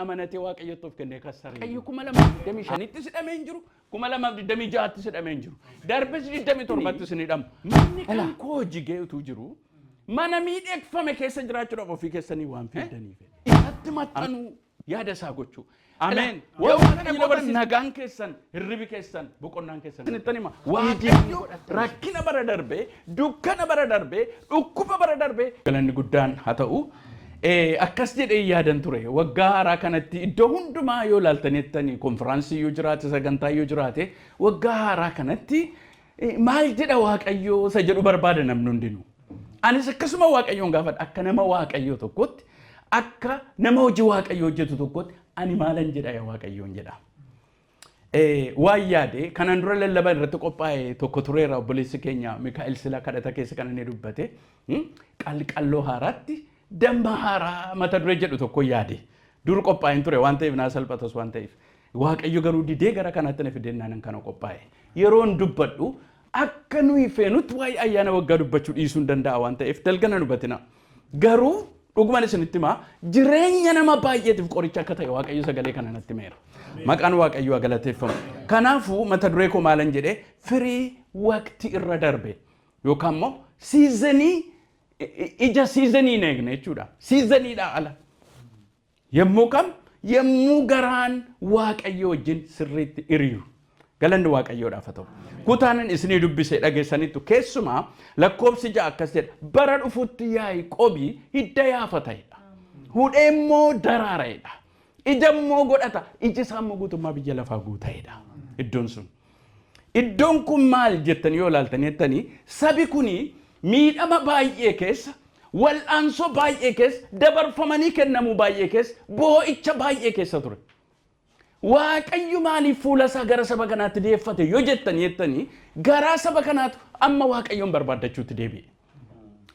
amanatee waaqayyoof kennee kassare. Qayyo 2025tti sidhamee hin jiru 2026tti sidhamee hin jiru. Darbes 27tti sinidhama. Manni kan koo jigee utuu jiru mana miidhagfame keessa jiraachuudhaaf ofii keessanii waan fiddaniif. Isatti maxxanuu yaada isaa gochuu. Amen. Waan nagaan keessan hirribi keessan boqonnaan keessan. Sinittani ma waaqayyo rakkina bara darbee dukkana bara darbee dhukkuba bara darbee galanni guddaan haa ta'u. Akkas jedhee yaadan ture waggaa haaraa kanatti iddoo hundumaa yoo laaltanettanii konfiraansii yoo jiraate sagantaa yoo jiraate waggaa haaraa kanatti maal jedha waaqayyo isa jedhu barbaada namni hundinuu. Anis akkasuma waaqayyoon gaafadha akka nama waaqayyo tokkotti akka nama hojii waaqayyo hojjetu tokkotti ani maalan jedha yaa waaqayyoon jedha. Waan yaade kanan dura lallaban irratti qophaa'e tokko tureera obboleessi keenya Mikaa'el Sila kadhata keessa kan inni dubbate qalqalloo haaraatti damma haaraa mata duree jedhu tokko yaade dur qophaa'een ture waan ta'eef naa salphatas waan ta'eef waaqayyo garuu didee gara kanaatti na fidennaan kana qophaa'e yeroon dubbadhu akka nuyi feenutti waa'ee ayyaana waggaa dubbachuu dhiisuu hin danda'a waan ta'eef dalgana dubatina garuu dhugumaan isinitti himaa jireenya nama baay'eetiif qoricha akka ta'e waaqayyo sagalee kana natti meera maqaan waaqayyo galateeffamu kanaafuu mata duree koo maalan jedhee firii waqtii irra darbe yookaan immoo siizanii ija siizanii neegne jechuudha siizaniidha ala yemmuu kam yemmuu garaan waaqayyo wajjin sirriitti hiriiru galanni waaqayyoodhaaf haa ta'u kutaanan isinii dubbisee dhageessaniittu keessumaa lakkoobsi 6 akkas jedha bara dhufutti Yaaqoobii hidda yaafata'edha hudhee immoo daraara'edha ija immoo godhata iji isaa immoo guutummaa biyya lafaa guuta'edha iddoon sun iddoon kun maal jettanii yoo laaltanettanii sabi kuni miidhama baay'ee keessa wal'aansoo baay'ee keessa dabarfamanii kennamuu baay'ee keessa boo'icha baay'ee keessa ture. Waaqayyo maaliif fuula isaa gara saba kanaatti deeffate yoo jettanii garaa saba kanaatu amma waaqayyoon barbaadachuutti deebi'e.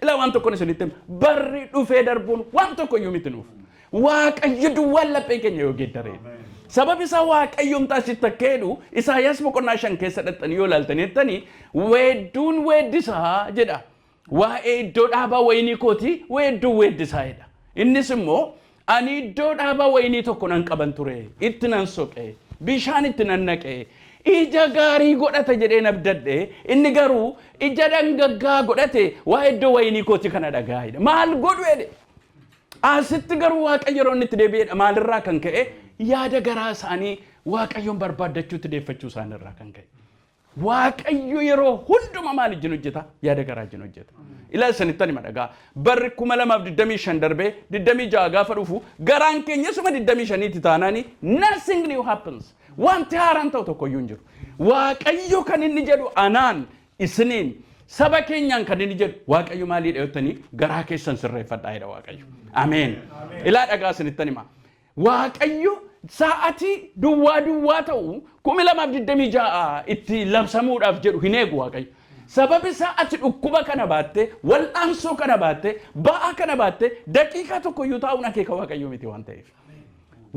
Ilaa waan tokkoon isinitti barri dhufee darbuun waan tokko iyyuu miti nuuf. Waaqayyo duwwaan laphee keenya yoo geeddaree. Sababi isaa waaqayyoon taasisu takkeedhu Isaayyaas boqonnaa 5 keessa dhaxxanii yoo laaltanettanii weedduun weeddisaa jedha. Waa'ee iddoo dhaabaa wayinii kooti weedduun weeddisaa jedha. Innis immoo ani iddoo dhaabaa wayinii tokko nan qaban ture itti nan soqe bishaan itti nan naqe ija gaarii godhata jedhee nabdadhe inni garuu ija dangaggaa godhate waa'ee iddoo wayinii kooti kana dhagaa'edha maal godhu jedhe asitti garuu waaqayyo yeroo inni itti deebi'edha maalirraa kan ka'e yaada garaa isaanii waaqayyoon barbaadachuutti deeffachuu isaaniirraa kan ka'e waaqayyo yeroo hunduma maal ijin hojjeta yaada garaa ijin hojjeta ila sanitani madaga barri 2025 darbe 26 gaafa dhufu garaan keenya suma 25 ti taanani nothing new happens wanti haaraan ta'u tokko iyyuu hin jiru waaqayyo kan inni jedhu anaan isiniin saba keenyaan kan inni jedhu waaqayyo maalii dhayottanii garaa keessan sirreeffadhaa jedha waaqayyo amen ila dhagaa sanitani ma waaqayyo saati duwwaa ta'u 2026 itti labsamuudhaaf jedhu hin eegu waaqayyo sababi saati dhukkuba kana baatte wal'aansoo kana baatte ba'a kana baatte daqiiqa tokko iyyuu taa'uun akeeka waaqayyo miti waan ta'eef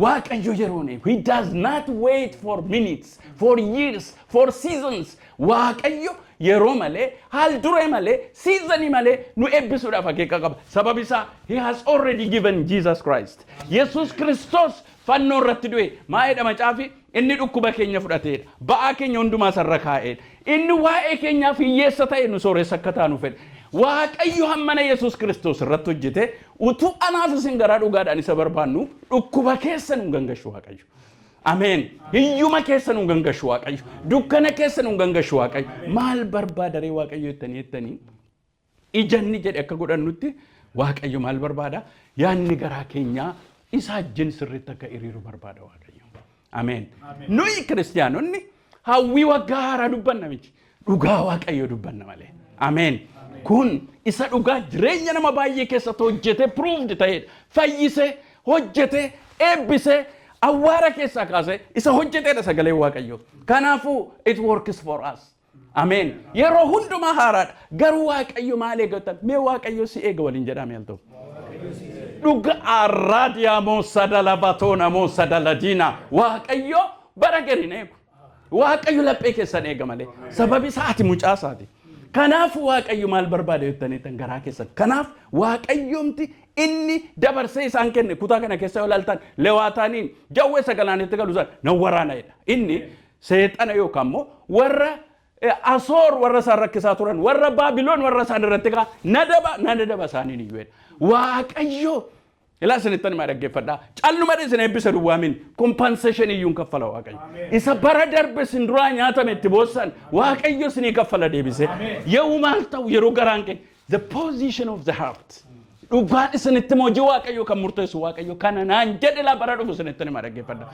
waaqayyo yeroon he does not wait for minutes for years for seasons waaqayyo yeroo malee haal duree malee seasonii malee nu eebbisuudhaaf akeeka qaba sababi isaa he has already given Jesus Christ Yesus Kristos fannoo irratti du'e maa'eedha macaafi inni dhukkuba keenya fudhateedha ba'aa keenya hundumaa sarra kaa'eedha inni waa'ee keenyaaf hiyyeessa ta'e nu sooressa akka taanu fedhe waaqayyo hammana Yesus Kristos irratti hojjete utuu anaaf isin garaa dhugaadhaan isa barbaannu dhukkuba keessa nu gangashu waaqayyo amen hiyyuma keessa nu gangashu waaqayyo dukkana keessa nu gangashu waaqayyo maal barbaadaree waaqayyo jettanii ijanni jedhe akka godhannutti waaqayyo maal barbaada yaanni garaa keenyaa isa jin sirriitti akka hiriiru barbaada waaqayyo amen nuyi kiristiyaanonni hawwii waggaa haaraa dubbanna miti dhugaa waaqayyo dubbanna malee amen kun isa dhugaa jireenya nama baay'ee keessatti hojjete proved ta'edha fayyise hojjete eebbise awwaara keessaa kaase isa hojjetedha sagalee waaqayyo kanaafu it works for us amen yeroo hundumaa haaraadha garuu waaqayyo maal eegatan mee waaqayyo si eega waliin jedhame alto dhuga arradia mosadala batona mosadala waaqayyo bara garineeku waaqayyo laphee keessan eega malee sababi isaati mucaasaati kanaaf waaqayyo maal barbaade jettaniitan garaa keessan kanaaf waaqayyoomti inni dabarsee isaan kenne kutaa kana keessa yoo ilaaltan lewaataaniin jawwee sagalaanitti galuusan nan waraana'edha inni seexana yookaan immoo warra asoor warra isaan rakkisaa turan warra baabiloon warra isaan irratti kaa nadaba isaaniin iyyuudha waaqayyo ilaa isinittan maa dhaggeeffadhaa calluma isin eebbisa duwwaamin compensation iyyuun kaffala waaqayyo isa bara darbe sin duraa nyaatame itti boossan waaqayyo isinii kaffala deebise yoo maal ta'u yeroo garaan kee the position of the heart dhugaan isinitti moojii waaqayyo kan murteessu waaqayyo kana naan jedhe laa bara dhufu isinittan maa dhaggeeffadhaa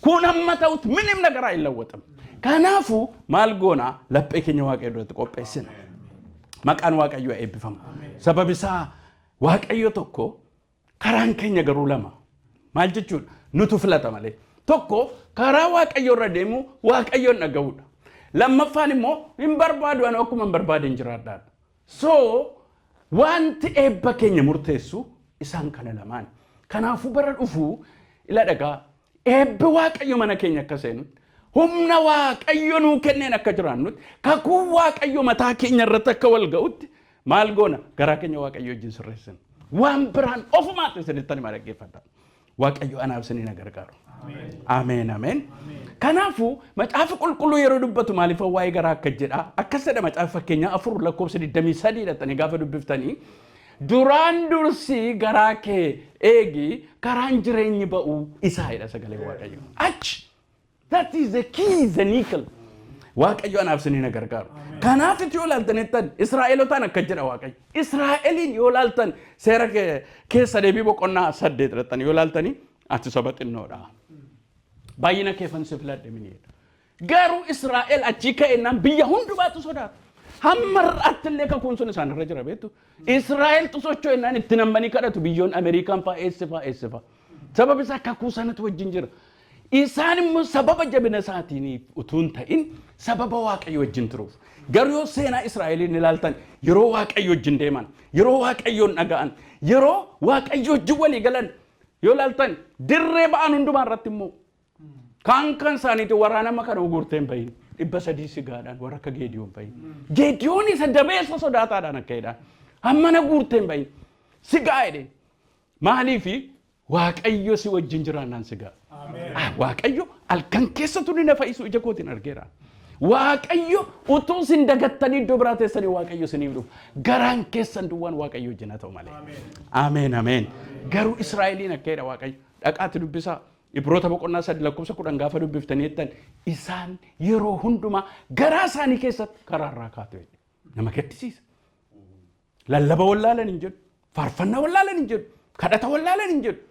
kun amma ta'utti minim nagaraa hin lawwatamu kanaafu maal goona laphee keenya waaqayyo duratti qopheessina maqaan waaqayyo eebbifamu sababisaa waaqayyo tokko karaan keenya garuu lama maal jechuudha nutu filata malee tokko karaa waaqayyo irra deemu waaqayyoon dhaga'uudha lammaffaan immoo hin barbaadu ani akkuma hin barbaadeen jiraadhaa so wanti eebba keenya murteessu isaan kana lamaan kanaafuu bara dhufu ila dhagaa eebbi waaqayyo mana keenya akka seenutti humna waaqayyo nuu kenneen akka jiraannutti kakuu waaqayyo mataa keenya irratti akka wal ga'utti maal goona garaa keenya waaqayyo wajjin sirreessina waan biraan ofumaatti isinitti maa dhaggeeffadhaa waaqayyo anaaf isinii na gargaaru ameen ameen kanaafu macaafa qulqulluu yeroo dubbatu maaliif waa'ee garaa akka jedha akkas jedha macaafa fakkeenyaa 4:23 dhattanii gaafa dubbiftanii duraan dursi garaa kee eegi karaan jireenyi ba'u isaa jedha sagalee waaqayyo achi that is the key the nickel waaqayyo anaaf isinii na gargaaru kanaaf itti yoo laaltanittan Israa'elotaan akka jedha waaqayyo Israa'eliin yoo laaltan seera keessa deebii boqonnaa 8 dhattanii yoo laaltanii ati saba xinnoodha baay'ina keefan si filadhe miniidha garuu Israa'el achi ka'ennaan biyya hundumaatu sodaata hammarratti illee kakuun sun isaan irra jira beektu Israa'el tusochoo ennaan itti nammanii kadhatu biyyoon Ameerikaan fa'aa eessifa sababa isaa kakuu sanatu wajjin jira isaan immoo sababa jabina isaatiin utuun ta'in sababa waaqayyo wajjin turuuf garuu yoo seenaa Israa'eliin ilaaltan yeroo waaqayyo wajjin deeman yeroo waaqayyoon dhaga'an yeroo waaqayyo wajjin walii galan yoo ilaaltan dirree ba'an hundumaa irratti immoo kan isaaniitiin waraanama kana ugurteen bahin 300 sigaadhaan warra akka Geediyoon bahin Geediyoon isa dabeessa sodaataadhaan akka jedhaan hammana guurteen bahin sigaa jedheen maaliifi waaqayyo si wajjin jiraannaan sigaa waaqayyo alkan keessatu ni na fayyisu ija kootiin argeera waaqayyo utuu sin dagattanii iddoo biraa teessanii waaqayyo isiniif dhufu garaan keessan duwwaan waaqayyo wajjin haa ta'u malee ameen ameen garuu Israa'eliin akka jedha waaqayyo dhaqaatti dubbisaa Ibroota boqonnaa 3:10 gaafa dubbiftanii jettan isaan yeroo hundumaa garaa isaanii keessatti karaarraa kaatu nama gaddisiisa lallaba wallaalan hin jedhu faarfannaa wallaalan hin jedhu kadhata wallaalan hin jedhu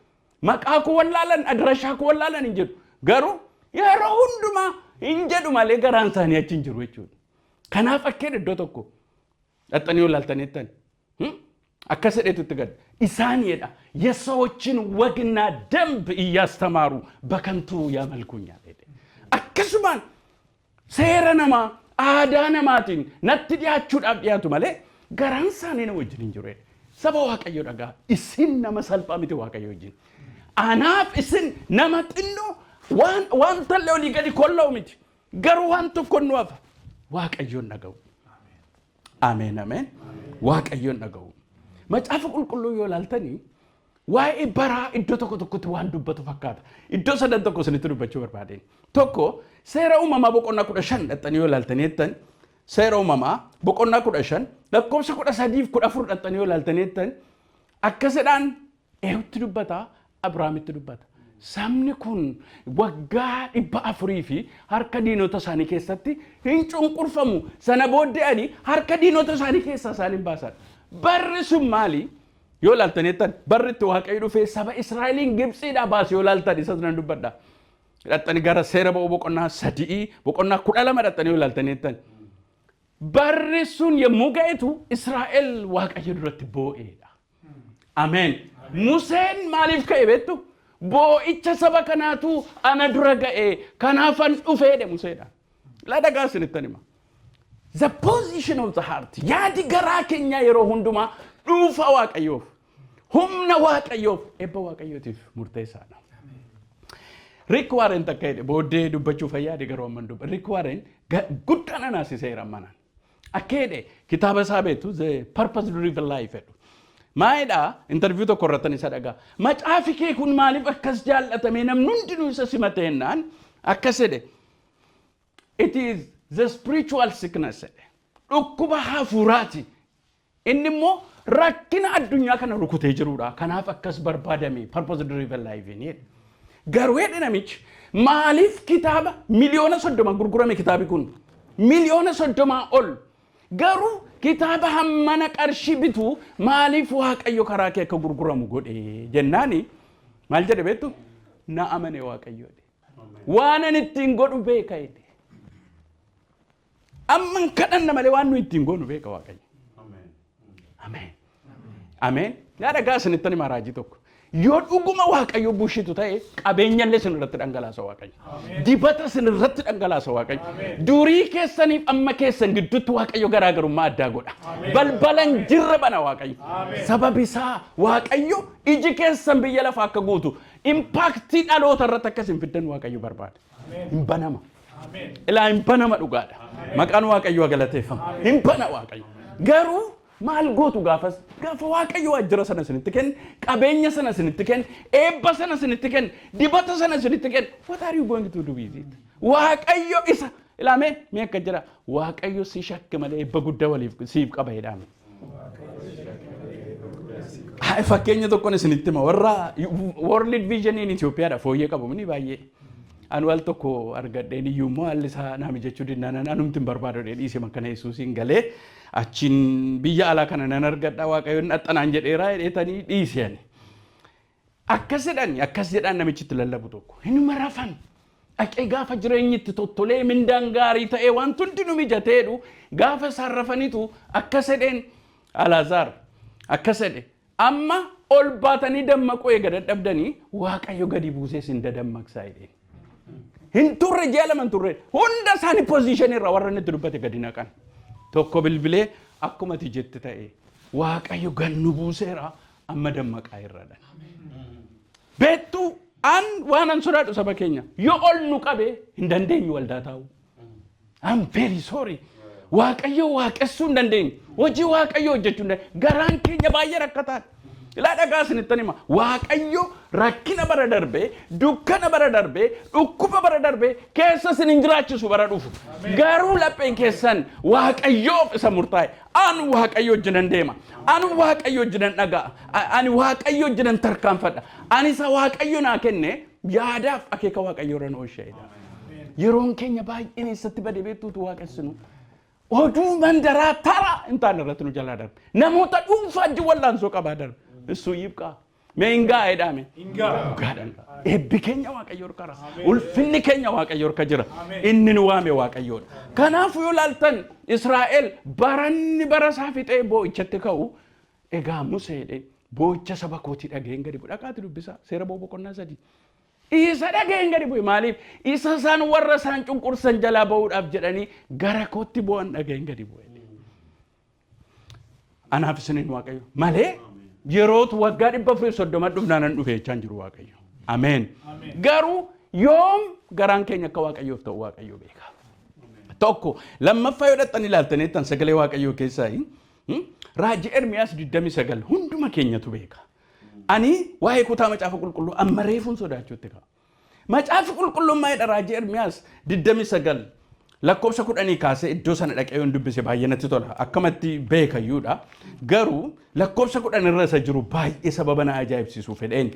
maqaa koo wallaalan adrashaa koo wallaalan hin jedhu garuu yeroo hundumaa hin jedhu malee garaan isaanii achi hin jiru jechuudha kanaaf akkeen iddoo tokko dhaxxanii wallaaltanii jettan akkas jedheetutti gad isaan jedha የሰዎችን ወግና ደንብ እያስተማሩ በከንቱ ያመልኩኛል akkasumaan seera namaa aadaa namaatiin natti dhiyaachuudhaaf dhiyaatu malee garaan isaanii na wajjin hin jiru saba waaqayyo dhagaa isin nama salphaa miti waaqayyo wajjin anaaf isin nama xinnoo waan talle olii gadi kolla'u miti garuu waan tokko nu hafa waaqayyoon dhaga'u ameen ameen waaqayyoon dhaga'u macaafa qulqulluu yoo ilaaltanii waa'ee baraa iddoo tokkotti waan dubbatu fakkaata iddoo sadan tokko isinitti dubbachuu barbaadeen tokko seera uumamaa boqonnaa 15 dhaxxanii yoo ilaaltanii jettan seera uumamaa boqonnaa 15 lakkoofsa 13-14 dhaxxanii yoo ilaaltanii jettan akkasidhaan eewutti dubbata Abrahaamitti dubbata sabni kun waggaa 400 fi harka diinota isaanii keessatti hin cunqurfamu sana booddee ani harka diinota isaanii keessaa isaan hin baasan barri sun maali yoo ilaaltan jettan barri itti waaqayyo dhufee saba Israa'eliin Gibxiidhaa baase yoo ilaaltan isas nan dubbadha dhaxxanii gara seera ba'uu boqonnaa 3 boqonnaa 12 dhaxxanii yoo ilaaltan jettan barri sun yommuu ga'etu Israa'el waaqayyo duratti boo'eedha ameen Museen maaliif ka'e beektu boo'icha saba kanaatu ana dura ga'e kanaafan dhufeedhe Museedha la dhagaa isinittan hima the position of the heart yaadi garaa keenya yeroo hundumaa dhuunfa waaqayyoof humna waaqayyoof eebba waaqayyootiif murteessaadha Rick Warren takka jedhe booddee dubbachuu fayyaade garuu amman dubba Rick Warren guddaan anaasiseera ammanaan akkede kitaaba isaa beektu the purpose driven life jedhu maayidha interview tokko irratti isa dhagaa macaafi kee kun maaliif akkas jaallatame namni hundinuu isa simateenaan akkas jedhe it is the spiritual sickness dhukkuba hafuuraati inni immoo rakkina addunyaa kana rukutee jirudha kanaaf akkas barbaadame purpose driven life ni garuu jedhe namichi maaliif kitaaba miliyoona 30 gurgurame kitaabi kun miliyoona 30 ol garuu kitaaba hammana qarshii bitu maaliif waaqayyo karaa kee akka gurguramu godhe jennaani maal jedhe beektu na amane waaqayyo waan ani ittiin godhu beeka jedhe amman kadhanna malee waan nu ittiin godhu beeka waaqayyo amen amen yaada gaasinittani maraajii tokko yoo dhuguma waaqayyo bushitu ta'e qabeenyallee sinirratti dhangalaasa waaqayyo dibata sinirratti dhangalaasa waaqayyo durii keessaniif amma keessan gidduutti waaqayyo garaagarummaa addaa godha balbalan jirra bana waaqayyo sababi isaa waaqayyo iji keessan biyya lafa akka guutu impaaktii dhaloota irratti akkas hin fiddan waaqayyo barbaada hin banama ilaa hin banama dhugaadha maqaan waaqayyo galateeffama hin bana waaqayyo garuu maal gootu gaafa waaqayyo ajjira sana sinitti kenn qabeenya sana sinitti kenn eebba sana sinitti kenn dibata sana sinitti kenn what are you going to do with it waaqayyo isa ilaame mee akka jira waaqayyo si shakke malee eebba guddaa waliif siif qaba jedhame fakkeenya tokko sinitti ma warra world vision in Ethiopia da fooyyee qabu mini baay'ee anwal tokko argadheen iyyummoo allisaa naami jechuu dinnaan anumtiin barbaadu dhiisee makkana Yesuusiin galee achin biyya alaa kana nan argadha waaqayyoon dhaxanaan jedheeraa jedhetanii dhiiseen akkas jedhan namichitti lallabu tokko inni rafan aqee gaafa jireenyitti tottolee mindaan gaarii ta'ee waan hundi nu mijateedhu gaafa sarrafanitu akkas jedheen Alaazaar akkas jedhe amma ol baatanii dammaqoo eega dadhabdanii waaqayyo gadi buusee sin dadammaqsaa jedheen hin turre jaalaman turre hunda isaanii position irra warra inni dubbate gadi naqan tokko bilbilee akkuma ati jette ta'e waaqayyo gannu buuseera amma dammaqaa irradha beettu an waan an sodaadhu saba keenya yoo ol nu qabe hin dandeenyu waldaa taa'u I'm very sorry waaqayyo waaqessuu hin dandeenyu hojii waaqayyo hojjechuu hin dandeenyu garaan keenya baay'ee rakkataadha ilaa dhagaa isinitti hima waaqayyo rakkina bara darbee dukkana bara darbee dhukkuba bara darbee keessa isin hin jiraachisu bara dhufu garuu lapheen keessan waaqayyoof isa murtaa'e an waaqayyo wajjinan deema an waaqayyo wajjinan dhaga'a ani waaqayyo wajjinan tarkaanfadha ani isa waaqayyo naa kenne yaadaaf akeeka waaqayyo irra oolcheedha yeroon keenya baay'een eessatti bade beektuutu waaqessinu oduu mandaraa tara hin taane irratti nu jalaa darbe namoota dhuunfaa wajjin wallaansoo qabaa darbe እሱ ይብቃ ሜንጋ አይዳሜ ጋዳን ኤቢከኛ ዋቀዮር ከራ ኡልፍኒ ከኛ ዋቀዮር ከጅራ ኢንን ዋሜ ዋቀዮር ከናፉ ይላልተን እስራኤል ባራን በራሳፊጤ ቦይቸትከው ኤጋ ሙሴ ቦይቸ ሰበኮቲ ዳገን ገዲ ቡዳቃት ዱብሳ ሴረ ቦቦቆና ሰዲ ኢሳ ዳገን ገዲ ቦይ ማሊፍ ኢሳሳን ወረሳን ጭንቁርሰን ጀላ በውዳፍ ጀዳኒ ገረኮቲ ቦን ዳገን ገዲ ቦይ አናፍስንን ዋቀዮ ማሌ የሮት ወጋድ በፍሬ ሶዶማ ዱብናን ዱፌ ቻንጅሩ ዋቀዮ አሜን ጋሩ ዮም ጋራን ከኛ ከዋቀዮ ተው ዋቀዮ ቤካ ቶኮ ለማፋዮ ደጠን ይላልተኔ ተን ሰገሌ ዋቀዮ ከሳይ ራጂ ኤርሚያስ ዲደሚ ሰገል ሁንዱማ ከኛቱ ቤካ አኒ ዋይ ኩታ መጫፈ ቁልቁሉ አመሬፉን ሶዳቸው ተካ መጫፈ ቁልቁሉ ማይዳ ራጂ ኤርሚያስ ዲደሚ ሰገል lakkoobsa kudhanii kaasee iddoo sana dhaqee yoon dubbise baay'inatti tola akkamatti beekayyuudha garuu lakkoobsa kudhan irra isa jiru baay'ee sababa na ajaa'ibsiisuu fedheen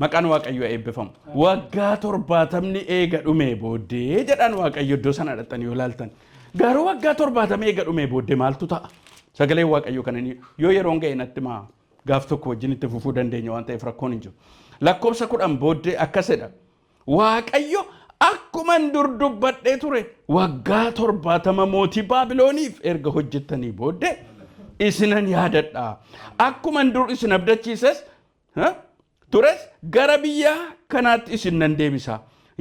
maqaan waaqayyoo eebbifamu waggaa 70 eega dhumee booddee jedhan waaqayyo iddoo sana dhaqanii yoo laaltan garuu waggaa 70 eega dhumee booddee maaltu ta'a sagalee waaqayyoo kananii yoo yeroon ga'e natti maa gaaf tokko wajjin itti fufuu dandeenya waan ta'eef rakkoon hin jiru lakkoobsa kudhan booddee akkasidha waaqayyo akkuma durdubbadhee ture waggaa 70 mootii baabilooniif erga hojjettanii booddee isinan yaadadha akkuma dur isin abdachiises tures gara biyya kanaatti isin nan deebisa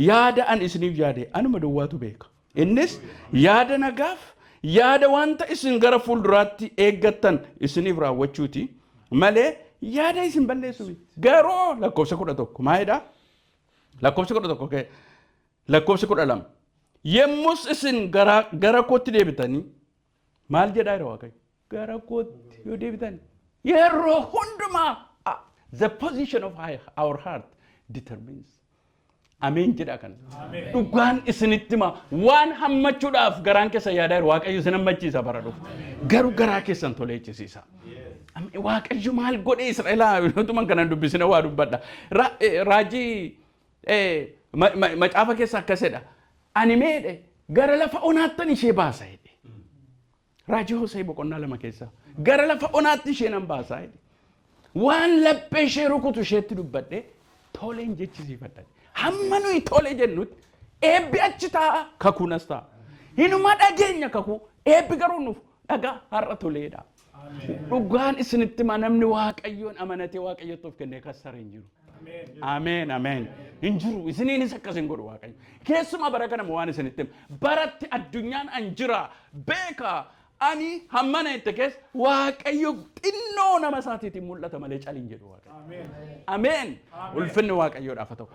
yaada an isiniif yaade anuma duwwaatu beeka innis yaada nagaaf yaada wanta isin gara fuulduraatti eeggattan isiniif raawwachuuti malee yaada isin balleessu garuu lakkoofsa 11 maayida lakkoofsa 11 lakkoofsa 12 yemmus isin gara kootti deebitanii maal jedhaa yeroo waaqayyo gara kootti yoo deebitan yeroo hundumaa the position of our heart determines. Ameen jedha kan. Dhugaan isinitti ma waan hammachuudhaaf garaan keessa yaadaa jiru waaqayyo isin hammachiisa bara dhufu. Garuu garaa keessan toleechisiisa. Waaqayyo maal godhe Israa'elaa utuman kanan dubbisina waa dubbadha. Raajii macaafa keessa akkasidha. Ani meedhe gara lafa onaattan ishee baasa jedhe. Raajii Hosee boqonnaa 2 keessa gara lafa onaatti ishee nan baasa jedhe. Waan laphee ishee rukutu isheetti dubbadhe toleen jechisiifadha. Hamma nuyi tole jennutti eebbi achi taa'a kakuunas taa'a. Hinuma dhageenya kakuu eebbi garuu nuuf dhagaa har'a toleedha. Dhugaan isinitti ma namni waaqayyoon amanatee waaqayyotti of kennee kassara hin jiru. Ameen ameen. Hin jiru isiniinis akkas hin godhu waaqayyo. Keessumaa bara kana waan isinitti baratti addunyaan an jira beeka. Ani hammana itti keessa waaqayyo xinnoo nama isaatiitiin mul'ata malee caliin jedhu waaqayyo. Ameen. Ulfinni waaqayyoodhaaf haa ta'u.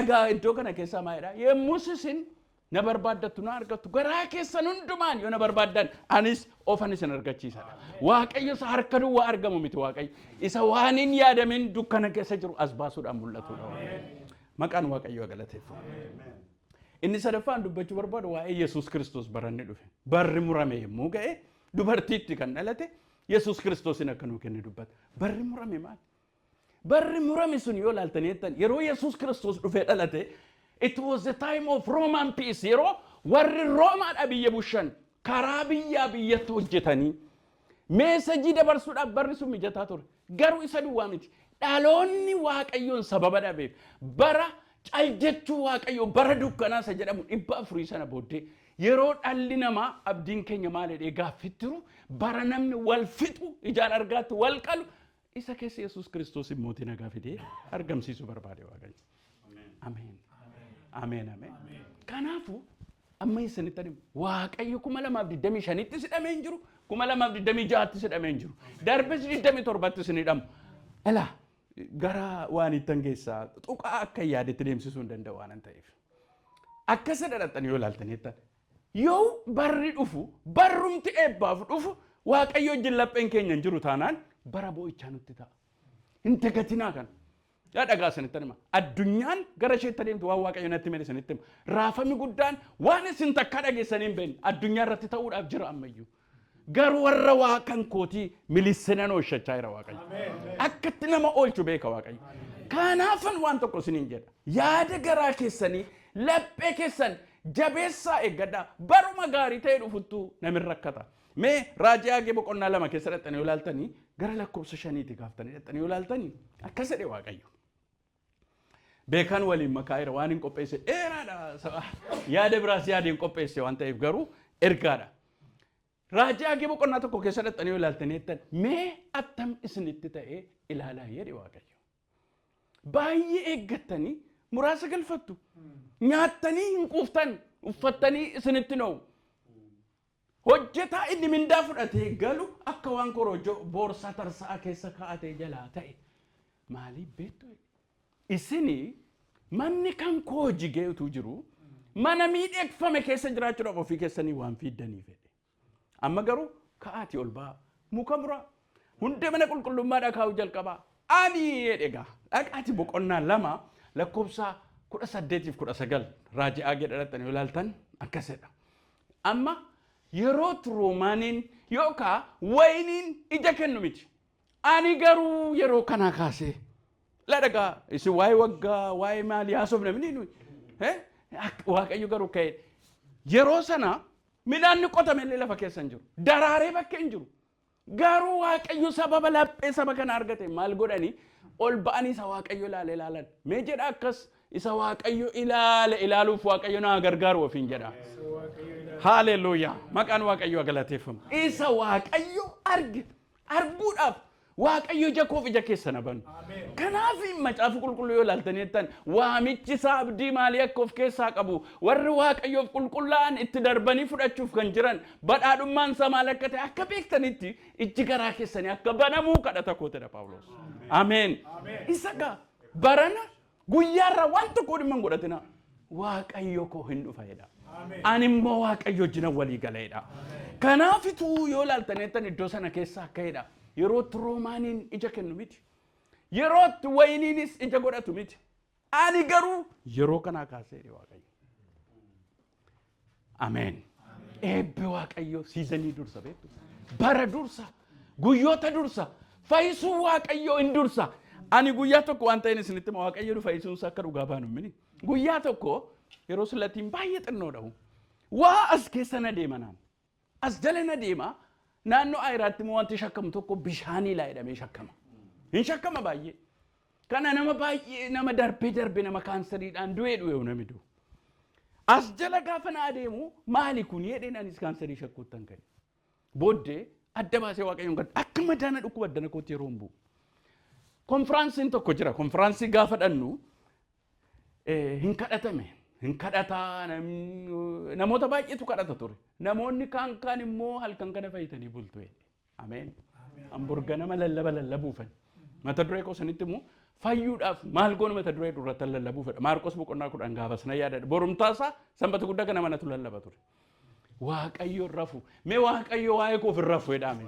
Egaa iddoo kana keessaa maalidha? Yemmus isin na barbaaddattu na argattu garaa keessan hundumaan yoo na barbaaddan anis ofan isin argachiisadha. Waaqayyo isa harka duwwaa argamu miti waaqayyo. Isa waan hin yaadamin dukkana keessa jiru as baasuudhaan mul'atudha. Maqaan waaqayyoo galateeffamu. Inni sadaffaan dubbachuu barbaadu waa'ee Yesuus Kiristoos baranni dhufe. Barri murame yommuu ga'e dubartiitti kan dhalate Yesuus Kiristoosin akka nuu kenne dubbata. Barri murame maali? Barri murame sun yoo laaltanii jettan yeroo Yesuus Kiristoos dhufee dhalate it was the time of Roman peace. Yeroo warri Roomaadhaa biyya bushan karaa biyyaa biyyatti hojjetanii meesajii dabarsuudhaaf barri sun mijataa ture. Garuu isa duwwaa miti. Dhaloonni waaqayyoon sababa dhabeef bara caljechuu waaqayyo bara dukkanaa isa jedhamu 400 sana booddee yeroo dhalli namaa abdiin keenya maalidha gaaffittiru bara namni wal fixu ijaan argaatti wal qalu isa keessa Yesuus Kiristoos mootii nagaa fidee argamsiisuu barbaade waaqayyo. Ameen. Ameen ameen. Kanaafu amma isinitti himu waaqayyo 2025tti sidhamee hin jiru 2026tti sidhamee hin jiru darbes 27tti sinidhamu. Elaa gara waan ittan keessaa tuqaa akka yaadetti deemsisuu hin danda'u waan ta'eef. Akka sadadhattan yoo laaltaniittan yoo barri dhufu barrumti eebbaaf dhufu waaqayyo wajjin lapheen keenya hin jiru taanaan bara boo'ichaa nutti ta'a. Hin dagatinaa kan. Yaa dhagaa sanittan hima. Addunyaan gara isheetti adeemtu waan waaqayyo natti hime sanitti hima. Raafamni guddaan waan isin takka dhageessanii hin beekne addunyaa irratti ta'uudhaaf jira ammayyuu. Garuu warra waaqan kootii milissinan oolchachaa jira waaqayyo. Akkatti nama oolchu beeka waaqayyo. Kanaafan waan tokko isiniin jedha. Yaada garaa keessanii laphee keessan jabeessaa eeggadhaa baruma gaarii ta'e dhufuttu namin rakkata. Mee raajii Haagee boqonnaa 2 keessa dhaxxanii yoo laaltanii gara lakkoofsa 5 gaaftanii dhaxxanii yoo laaltanii akkas jedhe waaqayyo. Beekan waliin makaa jira waan hin qopheesse dheeraadha. Yaada biraas yaada hin qopheesse waan ta'eef garuu ergaadha. Raajii Haagee boqonnaa 1 keessa dhaxxanii yoo laaltanii jettan mee attam isinitti ta'ee ilaalaa jedhe waaqayyo. Baay'ee eeggattanii muraasa galfattu. Nyaattanii hin quuftan uffattanii isinitti noo'u. Hojjetaa inni mindaa fudhatee galu akka waan korojoo boorsaa tarsaa keessa kaa'atee jalaa ta'e. Maaliif beektu? Isini manni kan koo jigee utuu jiru mana miidhagfame keessa jiraachuudhaaf ofii keessanii waan fiiddanii fedhe. Amma garuu ka'aatii ol ba'a. Muka muraa hundee mana qulqullummaadhaa kaa'uu jalqabaa. Ani jedhegaa dhaqaati boqonnaa 2 lakkoofsa 18-19 raajii Haagee dhaxxanii yoo laaltan akkasidha. Amma yeroo Roomaaniin yookaan wayiniin ija kennu miti. Ani garuu yeroo kana kaasee la dhagaa isi waa'ee waggaa waa'ee maalii haasofne mini nuyi. Waaqayyo garuu ka'e yeroo sana midhaanni qotame illee lafa keessa hin jiru. Daraaree bakka hin jiru. Garuu waaqayyo sababa laphee saba kana argate maal godhanii ol ba'anii isa waaqayyo ilaalan. Mee jedha akkas isa waaqayyo ilaaluuf waaqayyo naa gargaaru ofiin jedha. Hallelujah. Maqaan waaqayyo galateeffamu. Isa waaqayyo arguudhaaf waaqayyo Jakoob ija keessa na banu. Kanaaf macaafa qulqulluu yoo laaltanii jettan waamichi isaa abdii maalii akka of keessaa qabu warri waaqayyoof qulqullaa'an itti darbanii fudhachuuf kan jiran badhaadhummaan isaa maal akka ta'e akka beektanitti ijji garaa keessanii akka banamuu kadhata kootedha Phaawulos. Ameen. Isa gaa barana guyyaarraa waan tokko dhimma hin godhatina waaqayyo koo hin dhufa jedha. Ani immoo waaqayyo wajjin walii galeedha. Kanaafitu yoo ilaaltaneettan iddoo sana keessa akka jedha yerootti roomaaniin ija kennu miti. Yerootti wayiniinis ija godhatu miti. Ani garuu yeroo kanaa kaasee Waaqayyo. Ameen. Eebbi Waaqayyo siizanii dursa beektu. Bara dursa. Guyyoota dursa. Fayyisuu Waaqayyo hin dursa. Ani guyyaa tokko waan ta'een isinitti ma Waaqayyo fayyisuunsa akka dhugaa baanu mini. Guyyaa tokko yeroo silatiin baay'ee xinnoo dhawu. Waa as keessa na deema naan. As jala na deema naannoo ayiraatti moo wanti shakkamu tokko bishaanii laa jedhamee shakkama. Hin shakkama baay'ee. Kana nama baay'ee nama darbee nama kaansariidhaan du'ee dhu'ee namni du'u. As jala gaafa na adeemu maali kun jedheen anis kaansarii shakkuuttan ka'e. Booddee adda baasee Waaqayyoon gad akka madaana dhukkuba addana kootti yeroo hin bu'u. Konfiraansiin tokko jira. Konfiraansii gaafa dhannu hin kadhatame. Hin kadhataa namoota baay'eetu kadhata ture. Namoonni kaan immoo halkan kana fayyitanii bultu. Ameen. Hamburga nama lallabuufan. Mata duree koo sanitti immoo fayyuudhaaf maal goonu mata duree durratti lallabuufadha. Maarqos boqonnaa 10 gaafas na yaadadha. Borumtaasaa sanbata guddaa kana manatu lallaba ture. Waaqayyo rafu. Mee Waaqayyo waa'ee koof rafu jedhame.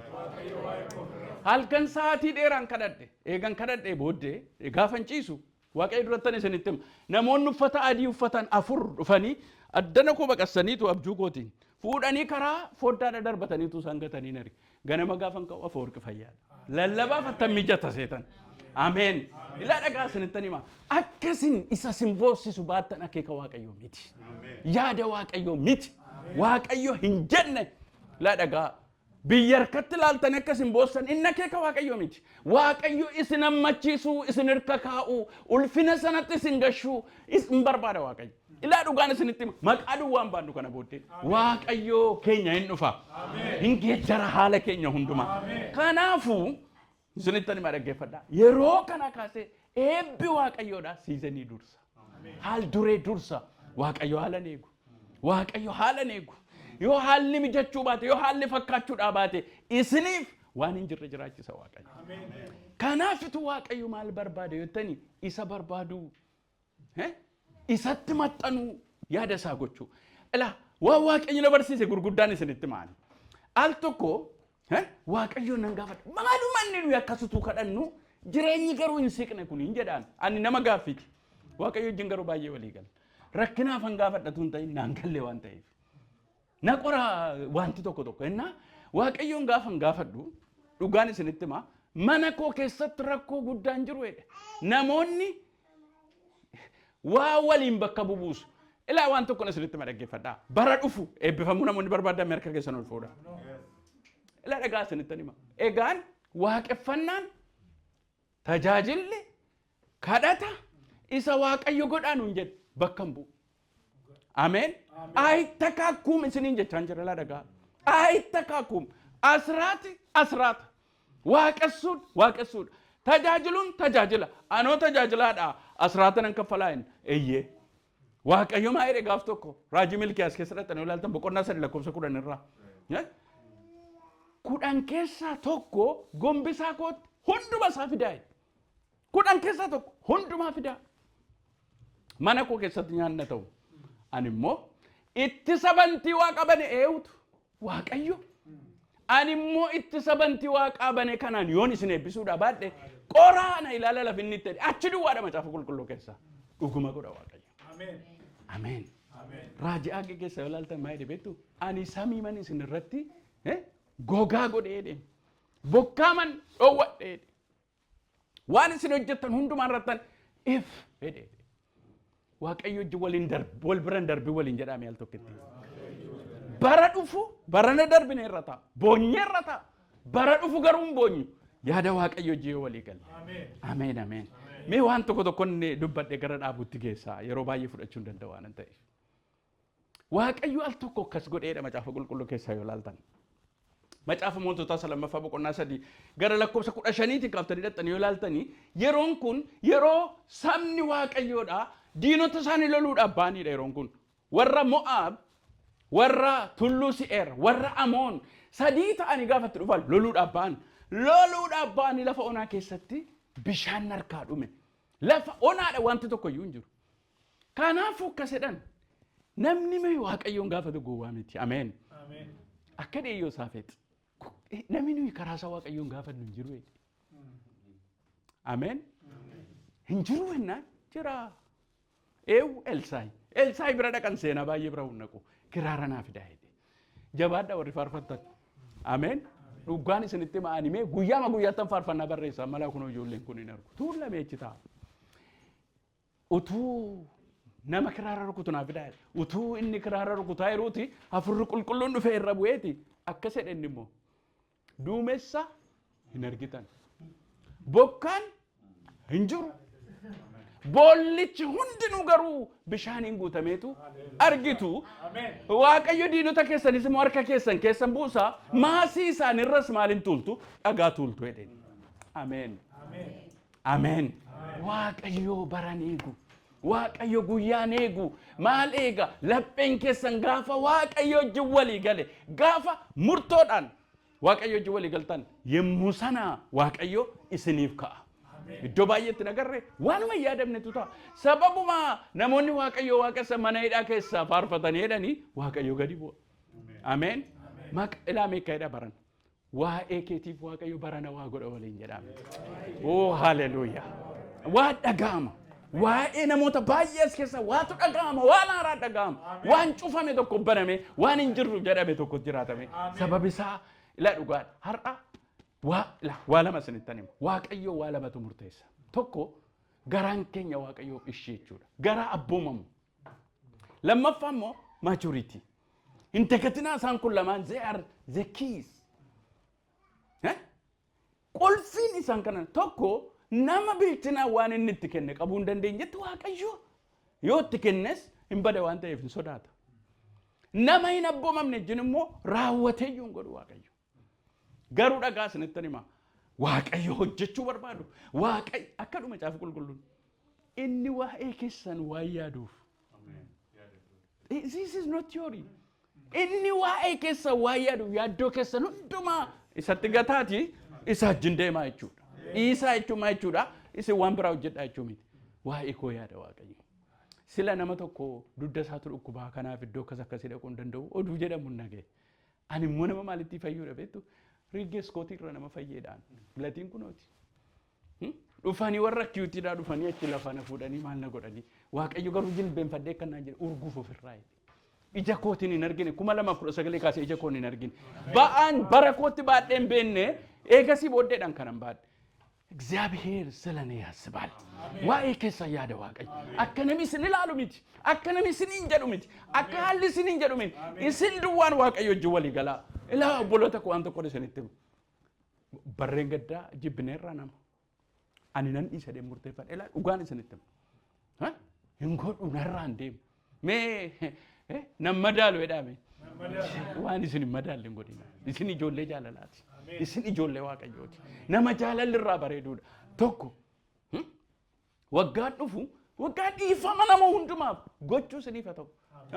Halkan sa'aatii dheeraan kadhadhe. Eegan kadhadhe booddee gaafan ciisu. Waaqayyo durattan isinitti namoonni uffata adii uffatan afur dhufanii addana koo baqassaniitu abjuu kootiin fuudhanii karaa foddaadha darbataniitu sangatanii nari. Ganama gaafan ka'u Afawarqi Fayyaadha. Lallabaaf attam mijata seetan. Ameen. Ilaa dhagaa isinitti hima. Akkasin isa simboosisu baattan akeeka Waaqayyo miti. Yaada Waaqayyo miti. Waaqayyo hin jenne. Ilaa dhagaa biyya harkatti ilaaltan akkasin boossan inni akeeka Waaqayyo miti. Waaqayyo isin hammachiisuu isin hirka kaa'uu ulfina sanatti isin gashuu isin barbaada Waaqayyo. Ilaa dhugaan isinitti maqaa duwwaan baannu kana booddee Waaqayyo keenya hin dhufa. Hin geeddara haala keenya hundumaa. Kanaafuu isinitti hima dhaggeeffadhaa. Yeroo kana kaasee eebbi Waaqayyoodhaa siizanii dursa. Haal duree dursa. Waaqayyo haala eegu. Waaqayyo haala eegu. Yoo haalli mijachuu baate yoo haalli fakkaachuudhaa baate isiniif waan hin jirre jiraachisa Waaqayyo. Kanaafitu Waaqayyo maal barbaade yottani isa barbaadu isatti maxxanuu yaada isaa gochuu. Ilaa waan Waaqayyo na barsiise gurguddaan isinitti maali? Al tokko Waaqayyo nan gaafadha. Maaluma inni nuyi akkasitu kadhannu jireenyi garuu hin siqne kun hin jedhaan. Ani nama gaaffiti. Waaqayyo wajjin garuu baay'ee walii gala. Rakkinaaf han gaafadhatu hin ta'in naan gallee waan ta'eef. Na qora wanti tokko enna Waaqayyoon gaafan gaafadhu dhugaan isinitti hima mana koo keessatti rakkoo guddaan jiru jedhe. Namoonni waa waliin bakka bubuusu. Ilaa waan tokko isinitti hima dhaggeeffadhaa. Bara dhufu eebbifamuu namoonni barbaadan harka keessan ol fuudha. Ilaa dhagaa isinitti hima. Egaan waaqeffannaan tajaajilli kadhata isa Waaqayyo godhaan hin jedhe bakka hin bu'u. Ameen. Aitakakum isinin jechaan jira laa dhagaa. Aitakakum asraata. Waaqessuudha. Tajaajiluun tajaajila. Anoo tajaajilaadha. Asraata nan kaffalaayin. Eeyyee. Waaqayyo maa jedhe gaaf tokko. Raajii Milkiyaas keessa dhaqxanii ilaaltan boqonnaa 3 lakkoofsa 10 irraa. 10 keessaa tokko gombisaa kootti hunduma isaa fidaa. 10 keessaa tokko hundumaa fidaa. Mana koo keessatti nyaanna ta'u. Animmoo itti sabantii waaqa bane eewutu Waaqayyo. Animmoo itti sabantii waaqa bane kanaan yoon isin eebbisuudha baadhe qoraana ilaala lafinni itti achi duwwaadha macaafa qulqulluu keessa dhuguma godha Waaqayyo. Ameen. Raajii Haagee keessa yoo ilaaltan maa jedhe beektu ani samii man isin irratti gogaa godhee deema. Bokkaaman dhoowwadhee waan isin hojjettan hundumaan irrattan if jedhee. Waaqayyo wajjin wal biran darbii waliin jedhame al tokkitti. Bara dhufu barana darbine irra ta'a. Boonyee irra ta'a. Bara dhufu garuu hin boonyu. Yaada Waaqayyo wajjin walii gala. Ameen. Mee waan tokko inni dubbadhe gara dhaabutti geessaa yeroo baay'ee fudhachuu hin danda'u waan ta'eef. Waaqayyo al tokko akkas godheedha macaafa qulqulluu keessaa yoo ilaaltan. Macaafa Moototaa 2 boqonnaa 3 gara lakkoofsa 15tiin kaaftanii dhaqxanii yoo ilaaltanii yeroon kun yeroo sabni Waaqayyoodhaa diinota isaanii loluudhaaf baanidha yeroon kun. Warra Mo'aab, warra Tulluu Si'eer, warra Amoon sadii ta'anii gaafatti dhufan loluudhaaf baan. Loluudhaaf baanii lafa onaa keessatti bishaan harkaa dhume. Lafa onaadha wanti tokko iyyuu hin jiru. Kanaafuu akkas jedhan namni mee Waaqayyoon gaafatu gowwaa miti. Ameen. Akka deeyyoo saafet. Namni nuyi karaa isaa Waaqayyoon gaafannu hin jiru. Ameen. Hin jiru ennaan jira. Elsaayi bira dhaqan seenaa baay'ee bira hunnaqu. Kiraara naa fidaa jedhe. Jabaadha warri faarfattan. Ameen. Dhugaan isinitti ma'animee guyyaattan faarfannaa barreessaa malaa kun ijoolleen kun hin argu. Tuulamee achi ta'a. Utuu nama kiraara rukutu naa fidaa jedhe. Utuu inni kiraara rukutaa jiruuti hafuurri qulqulluun dhufee irra bu'eeti. Akka jedhan immoo duumessa hin argitan. Bokkaan hin jiru. Boollichi hundinuu garuu bishaaniin guutameetu argitu. Waaqayyo diinota keessanis immoo harka keessan buusaa maasii isaanirras maaliin tuultu dhagaa tuultu jedheen. Ameen. Ameen. Waaqayyo baran eegu. Waaqayyo guyyaan eegu. Maal eega? Lapheen keessan gaafa Waaqayyo wajjin walii gale gaafa murtoodhaan Waaqayyo wajjin walii galtan yemmuu sana Waaqayyo isiniif ka'a. Iddoo baay'eetti nagarree waanuma yaadamnetu ta'a. Sababuma namoonni Waaqayyo Waaqa mana hidhaa keessaa faarfatanii jedhanii Waaqayyo gadi bu'a. Ameen. Ilaa meeqaadha baran. Waa'ee keetiif Waaqayyo barana waa godha waliin jedhame. Oh haleluuyaa. Waa dhaga'ama. Waa'ee namoota baay'ees keessa waatu dhaga'ama. Waan haaraa dhaga'ama. Waan cufame tokko baname waan hin jirru jedhame tokko jiraatame. Sababi isaa ila dhugaadha. Har'a waa lama isinitti hima. Waaqayyo waa lamatu murteessa. Tokko garaan keenya Waaqayyoof ishee jechuudha. Garaa abboomamu. Lammaffaa immoo maturity. Hin dagatinaa isaan kun lamaan they are the keys. Qulfiin isaan kana tokko nama bilchinaa waan inni itti kenne qabuu hin dandeenyetti Waaqayyo yoo itti kennes hin bada waan ta'eef hin sodaata. Nama hin abboomamne jin immoo raawwatee iyyuu hin godhu Waaqayyo. Garuu dhagaa isinitti hima. Waaqayyo hojjechuu barbaadu. Waaqayyo akkaduma caafa qulqulluun. Inni waa'ee keessan waan yaaduuf. This is not theory. Inni waa'ee keessan waan yaaduuf yaaddoo keessan hundumaa isatti gataati isa wajjin deemaa jechuudha. Isaa jechuudha. Isin waan biraa hojjedhaa jechuu miti. Waa'ee koo yaada Waaqayyo. Sila nama tokko dudda isaatu dhukkubaa kanaaf iddoo akkasii dhaquu hin danda'u oduu jedhamu hin dhaga'e. Ani immoo nama maalitti fayyuudha beektu? Riggees kootii irra nama fayyeedhaan. Latiin kunooti. Dhufanii warra kiyyuutiidhaa dhufanii achi lafana fuudhanii maal na godhanii. Waaqayyo garuu jilbeenfadhee kan naan jedhe urguuf ofirraa jedhe. Ija kootiin hin argine 2019 kaasee ija koon hin argine. Ba'aan bara kootti baadheen beenne eegasii booddeedhaan kanan baadhe. እግዚአብሔር ስለኔ ያስባል. ዋይ ከሳ ያደ ዋቀይ አከነሚ ስንላሉ ሚት አከነሚ ስንኝ ጀዱ ሚት አካል ስንኝ ጀዱ ሚት እስል ድዋን ዋቀዮ ጅወል ይገላ ኢላ ቦሎተ ቋንተ ቆደ ሰነትም በረንገዳ ጅብነራ ናም አንነን ኢሰደ ሙርቴፋ ኢላ ኡጋን ሰነትም እንጎዱ ነራ እንዴም ሜ ነመዳሉ ወዳሜ waan isin madaalleen godina isin ijoollee jaalalaati isin ijoollee Waaqayyooti nama jaalalirraa bareeduudha tokko waggaa dhufu waggaa dhiifama nama hundumaaf gochuu isiniif ta'u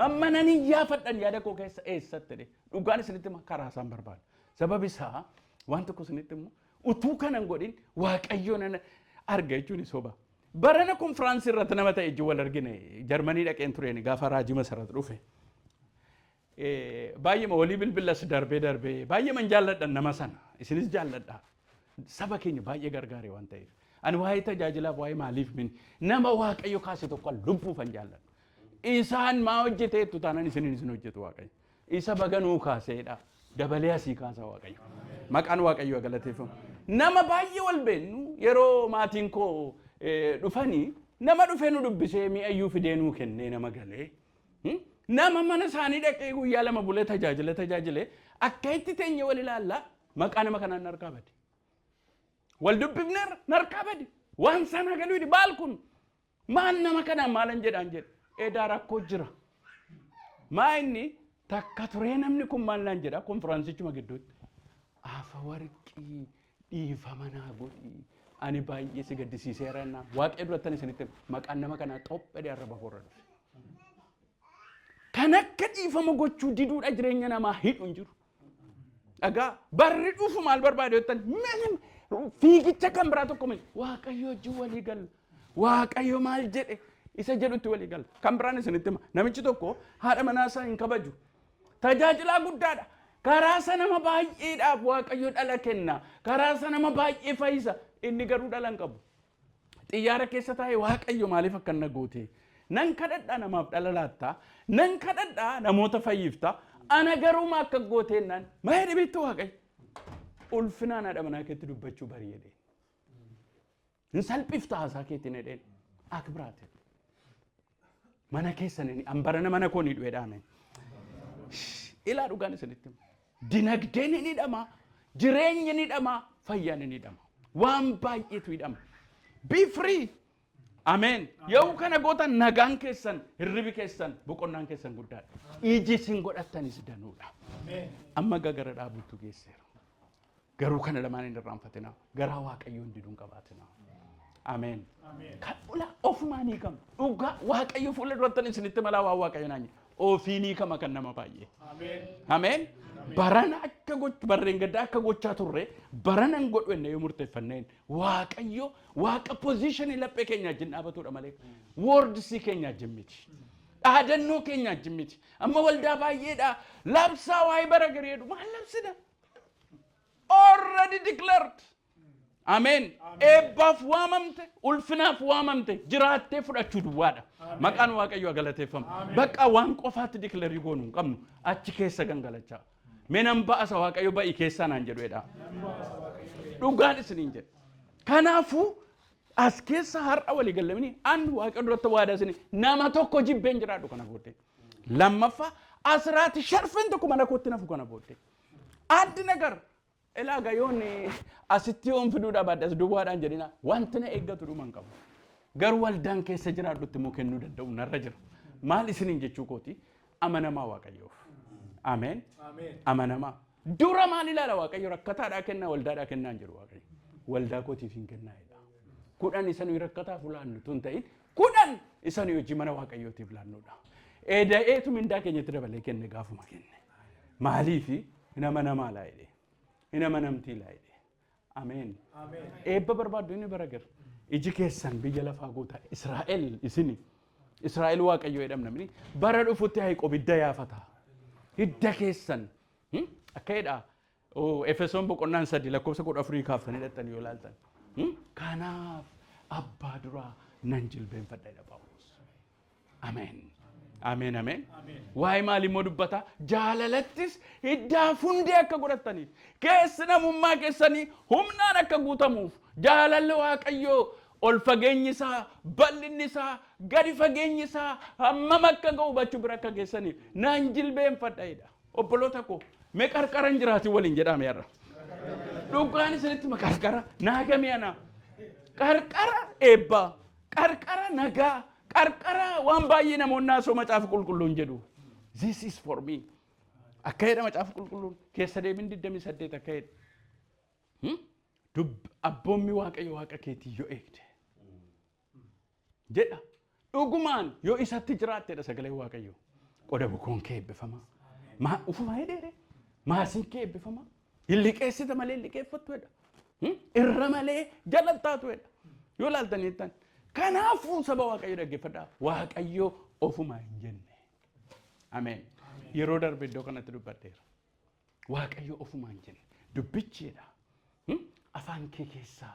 amma nani yaafadhan yaada koo keessa eessatti dhe dhugaan isinitti karaa isaan barbaadu sababi isaa waan tokko isinitti immoo utuu kanan godhin Waaqayyoon arga jechuun soba barana konfiraansii irratti nama ta'e ijji wal argine Jarmanii dhaqeen tureen gaafa raajii Masarat dhufe. Baay'ee walii bilbilas darbee baay'ee man jaalladhan nama sana isinis jaalladha saba keenya baay'ee gargaaree waan ta'eef ani waa'ee tajaajilaaf waa'ee maaliif min nama Waaqayyo kaase tokko lubbuufan jaalladha isaan maa hojjeteettu taanaan isin hojjetu Waaqayyo isa baganuu kaaseedha dabalee asii kaasa Waaqayyo maqaan Waaqayyo galateeffamu nama baay'ee wal beennu yeroo maatiin koo dhufanii nama dhufee nu dubbisee mi'ayyuu fideenuu kennee nama galee nama mana isaanii dhaqee guyyaa lama bulee tajaajile akka itti teenye wal ilaalla maqaa nama kanaan narkaa bade wal dubbifne narkaa bade waan sana galuu baal kun maan nama kanaan maalan jedhaan jedhe edaa rakkoo jira maa inni takka turee namni kun maal naan jedha konfiraansichuma gidduutti afa warqii dhiifama naa godhi ani baay'ee si gaddisiiseera naa Waaqayyo durattan isinitti maqaan nama kanaa xophee arraba korra dhufe. Kan akka dhiifama gochuu diduudha jireenya namaa hidhu hin jiru. Dhagaa barri dhufu maal barbaade jettan fiigicha kan biraa tokko miti Waaqayyo wajjin walii galla. Waaqayyo maal jedhe isa jedhutti walii galla. Kan biraan isinitti hima namichi tokko haadha manaa isaa hin kabaju. Tajaajilaa guddaadha. karaa sana nama baay'eedhaaf waaqayyo dhala kenna. Karaa sana nama baay'ee fayyisa. Inni garuu dhala hin qabu. Xiyyaara keessa taa'ee waaqayyo maaliif akkana goote? Nan kadhadhaa namaaf dhala laattaa. Nan kadhadhaa namoota fayyiftaa. Ana garuu ma akka gooteennan maal dhibitti waaqayyo? Ulfinaan haadha manaa keetti dubbachuu bareede. Hin salphifta haasaa keetti nedheen. Akka biraate. Mana keessanii ambarana mana koonii dhuweedhaan. Ilaa dhugaan isinitti. Dinagdeen ni dhama, jireenyi ni dhama, fayyaan ni dhama. Waan baay'eetu hidhama. Be free. Amen. Yoo kana gootan nagaan keessan, hirribi keessan, boqonnaan keessan guddaadha. Iji isin godhattanis danuudha. Amma gara dhaabuutu geesseera. Garuu kana lamaan hin irraanfatina. Garaa waaqayyoo hin diduun qabaatina. Amen. Kan ula ofumaanii kam. Dhugaa waaqayyo fuula durattan isinitti malaa waan waaqayyo naanyi. Ofiinii kama kan nama baay'ee. Amen. Barana akka goch barreen gaddaa akka gochaa turre baranan godhu enne yoo murteeffanneen waaqayyo waaqa position laphee keenya wajjin dhaabatuudha malee words keenya wajjin miti. Dhaadannoo keenya wajjin miti. Amma waldaa baay'eedha labsaa waa'ee bara gareedu maal labsina? Already declared. Amen. Eebbaaf waamamte, ulfinaaf waamamte, jiraattee fudhachuu duwwaadha. Maqaan waaqayyoo galateeffamu. Bakka waan qofaatti declare goonu hin qabnu achi keessa gangalachaa. Menan ba'asa waaqayyo ba'i keessaa naan jedhuedha. Dhugaan isiniin jedhe. Kanaafuu as keessa har'a walii gallamini an waaqayyo duratti waadaa isini nama tokko jibbeen jiraadhu kana booddee. Lammaffaa asraati sharfeen tokko mana kootti nafu kana booddee. Addi nagar elaaga yoon asitti yoon fiduudha baaddas duwwaadhaan jedhina wanti na eeggatu dhuman qabu. Garuu waldaan keessa jiraadhutti immoo kennuu danda'u narra jira. Maal isiniin jechuu kooti amanamaa waaqayyoof. Amen. Amanama. Dura maal ilaala waaqayyo rakkataadhaa kennaa waldaadhaa kennaa jiru waaqayyo. Waldaa kootiif hin kennaa'edha. Kudhan isanuu rakkataaf laannu tun ta'in kudhan isanuu hojii mana waaqayyootiif laannuudha. Eeda'eetu mindaa keenyatti dabalee kenne gaafuma kenne. Maaliifi hin amanamaa laa'edhe. Hin amanamtii laa'edhe. Amen. Eebba barbaaddu inni baragar. Iji keessan biyya lafaa goota Israa'el isini. Israa'el waaqayyo jedhamnamni bara dhufutti haa qobidda yaafata. Hidda keessan akka jedha Efesoon boqonnaan 3 lakkoofsa 14 kaaftanii dhattanii yoo ilaaltan kanaaf abbaa duraa nan jilbeenfadha jedha Phaawulos. Amen. Amen. Amen. Waa'ee maal immoo dubbata jaalalattis hiddaaf hundee akka godhattaniif keessi namummaa keessanii humnaan akka guutamuuf jaalalli waaqayyoo ol fageenyi isaa bal'inni isaa gadi fageenyi isaa hammam akka ga'u hubachuu bira akka geessaniif naan jilbeenfadha jedha. Obboloota koo mee qarqara hin jiraatin waliin jedhame yarra. Dhugaan isinitti qarqara naagamee ana. Qarqara eebbaa, qarqara nagaa, qarqara waan baay'ee namoonni asoo macaafa qulqulluun jedhu. This is for me. Akka jedha macaafa qulqulluun keessa deebiin 28 akka jedha. Abboommi waaqayyo waaqa keetii yoo eegde. Jedha dhugumaan yoo isatti jiraattedha sagalee waaqayyo qoda bukoon kee eebbifama ufuma hedheedhe maasiin kee eebbifama hin liqeessita malee liqeeffattu hedha irra malee jalattaatu hedha yoo ilaaltaniittan kanaafuu saba waaqayyo dhaggeeffadhaa waaqayyo ofuma hin jenne. Ameen. Yeroo darbe iddoo kanatti dubbadheera waaqayyo ofuma hin jenne dubbicheedha afaan kee keessaa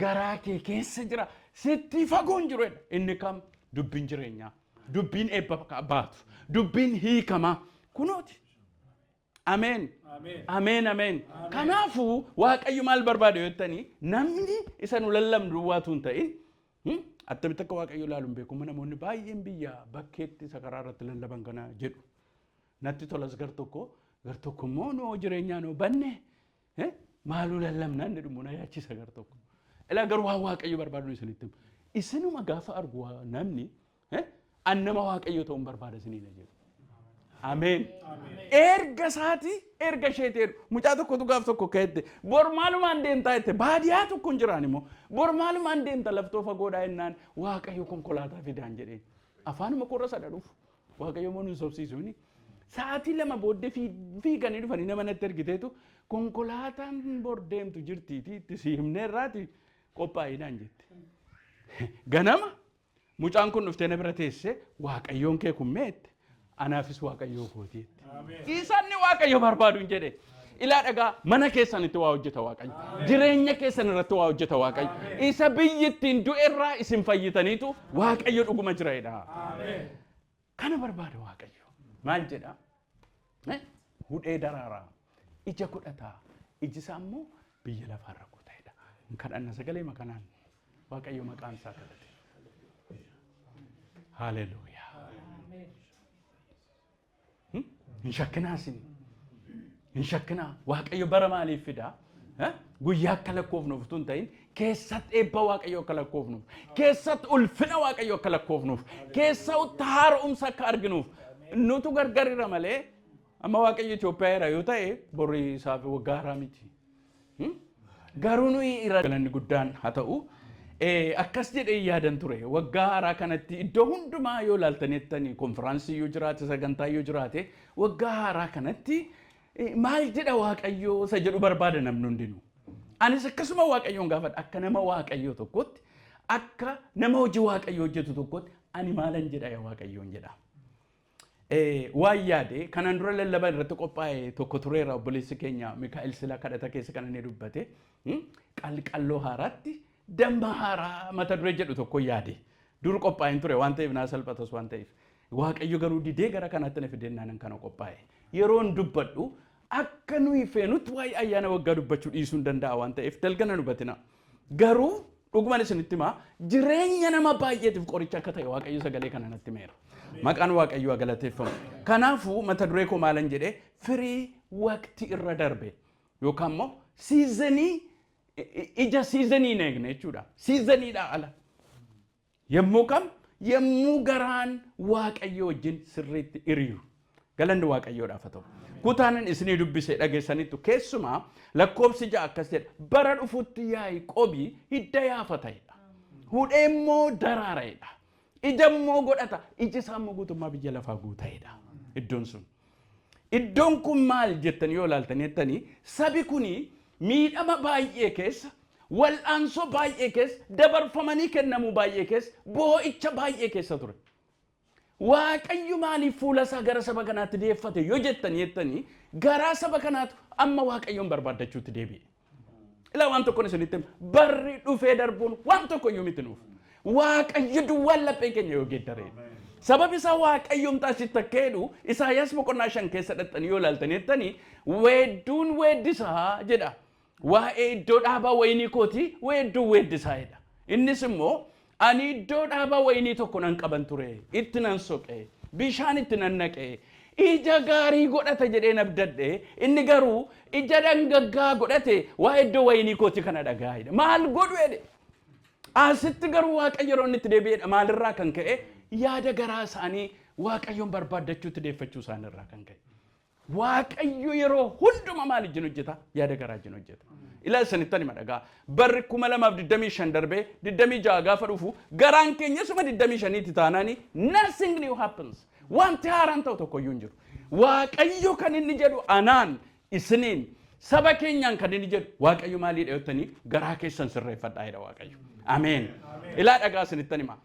garaa kee keessa jira sitti fagoon jiru inni kam dubbiin jireenyaa dubbiin eebba baatu dubbiin hiikama kunooti. Ameen. Ameen. Ameen. Kanaafuu waaqayyo maal barbaade jettanii namni isa nu lallabnu waatu hin ta'in attamitti akka waaqayyo ilaaluun beeku namoonni baay'een biyya bakkeetti isa karaa irratti lallaban kana jedhu natti tolas gar tokko immoo noo jireenyaa noo banne maaluu lallabnaan ni dhumu na yaachisa gar tokko. Ela garuu waan waaqayyo barbaadu isinitti isinuma gaafa argu namni annama waaqayyo ta'uun barbaada isiniin jedhu. Ameen. Erga saati erga sheeteeru mucaa tokkotu gaaf tokko ka'ette bor maalumaan deemtaa jette baadiyyaa tokko hin jiraan immoo bor maalumaan deemta laftoo fagoodhaa jennaan waaqayyo konkolaataa fidaan jedheen afaanuma qorra sadhaadhuuf waaqayyo moo nu sobsiisuuni sa'aatii lama booddee fiiganii dhufanii nama natti ergiteetu konkolaataan bor deemtu jirtiiti itti si himneerraati qophaa'inaan jette. Ganama mucaan kun dhuftee na bira teesse waaqayyoon kee kun meette anaafis waaqayyoo kooti. Isanni waaqayyo barbaadu hin jedhe. Ilaa dhagaa mana keessanitti waa hojjeta waaqayyo. Jireenya keessan irratti waa hojjeta waaqayyo. Isa biyyittiin du'erraa isin fayyitaniitu waaqayyo dhuguma jiraedha. Kana barbaada waaqayyo. Maal jedha? Hudhee daraaraa. Ija godhataa. Iji isaa immoo biyya lafaarra guutaadha. Kadhanna sagalee makanaan waaqayyo maqaan isaa kadhate. Haleluuyaa. Hin shakkinaasin. Hin shakkinaa waaqayyo bara maaliif fida? Guyyaa akka lakkoofnuuf tun ta'in keessatti eebba waaqayyo akka lakkoofnuuf, keessatti ulfina waaqayyo akka lakkoofnuuf, keessatti haaromsa akka arginuuf nutu gargaarira malee amma waaqayyo Itoophiyaa irra yoo ta'e borii isaaf waggaa haaraa miti. Garuu nuyi irra galanni guddaan haa ta'u akkas jedhee yaadan ture waggaa haaraa kanatti iddoo hundumaa yoo laaltanettanii konfiraansii yoo jiraate sagantaa yoo jiraate waggaa haaraa kanatti maal jedha waaqayyo isa jedhu barbaada namni hundinuu. Anis akkasuma waaqayyoon gaafadha akka nama waaqayyo tokkotti akka nama hojii waaqayyo hojjetu tokkotti ani maalan jedha yaa waaqayyoon jedha. Waan yaade kanan dura lallaban irratti qophaa'e tokko tureera obboleessi keenya Mikaa'el Sila kadhata keessa kan inni dubbate qalqalloo haaraatti damma haaraa mata duree jedhu tokko yaade dur qophaa'een ture waan ta'eef naa salphatas waan ta'eef waaqayyo garuu didee gara kanatti na fidennaan kana qophaa'e yeroon dubbadhu akka nuyi feenutti waa'ee ayyaana waggaa dubbachuu dhiisuu hin danda'a waan ta'eef dalgana dubatina garuu dhugumaan isinitti himaa jireenya nama baay'eetiif qoricha akka ta'e waaqayyo sagalee kana natti meera. Maqaan waaqayyoo galateeffamu. Kanaafuu mata duree koo maalan jedhee firii waqtii irra darbe yookaan immoo siizanii ija siizanii eegne jechuudha. Siizaniidha ala. Yemmuu kam yemmuu garaan waaqayyo wajjin sirriitti hiriiru. Galanni waaqayyoodhaaf haa ta'u. Kutaanin isinii dubbisee dhageessanitti keessumaa lakkoobsi ja'a akkas jedha bara dhufutti Yaaqoobii hidda yaafata'edha. Hudhee immoo daraara'edha. Ija immoo godhata. Iji isaa immoo guutummaa biyya lafaa guuta'edha. Iddoon sun. Iddoon kun maal jettanii yoo ilaaltanii sabi kuni miidhama baay'ee keessa wal'aansoo baay'ee keessa dabarfamanii kennamuu baay'ee keessa boo'icha baay'ee keessa ture. Waaqayyo maaliif fuula isaa gara saba kanaatti deeffate yoo jettanii garaa saba kanaatu amma waaqayyoon barbaaddachuutti deebi'e. Ilaa waan tokkoon isinitti barri dhufee darbuun waan tokko iyyuu miti nuuf. Waaqayyo duwwaan laphee keenya yoo geeddaree. Sababi isaa waaqayyoon taasitti akka jedhu Isaayyaas boqonnaa 5 keessa dhaxxanii yoo ilaaltanii weedduun weeddisaa jedha. Waa'ee iddoo dhaabaa wayinii kooti weedduun weeddisaa jedha. Innis immoo ani iddoo dhaabaa wayinii tokko nan qaban ture itti nan soqe bishaan itti nan naqe ija gaarii godhata jedheen abdadhe inni garuu ija dhangaggaa godhate waa iddoo wayinii kooti kana dhagaa'edha maal godhu jedhe asitti garuu waaqayyo yeroo inni itti deebi'edha maalirraa kan ka'e yaada garaa isaanii waaqayyoon barbaaddachuutti deeffachuu isaaniirraa kan ka'e waaqayyo yeroo hunduma maal ijin hojjeta yaada garaa ijin hojjeta. Ila sanitani madaga barri 2025 darbe 26 gaafa dhufu garaan keenya suma 25 tti taanani nothing new happens wanti haaraan ta'u tokko iyyuu hin jiru waaqayyo kan inni jedhu anaan isiniin saba keenyaan kan inni jedhu waaqayyo maalii dhayottanii garaa keessan sirreeffadhaa jedha waaqayyo ameen. Ila dhagaa sanitani ma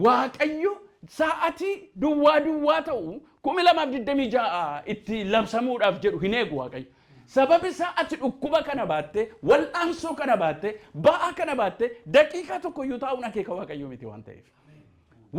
waaqayyo sa'atii duwwaa ta'u 2026 itti labsamuudhaaf jedhu hin eegu waaqayyo. Sababi sa'ati dhukkuba kana baatte wal'aansoo kana baatte ba'a kana baatte daqiiqaa tokko iyyuu taa'uun akeeka waaqayyoo miti waan ta'eef.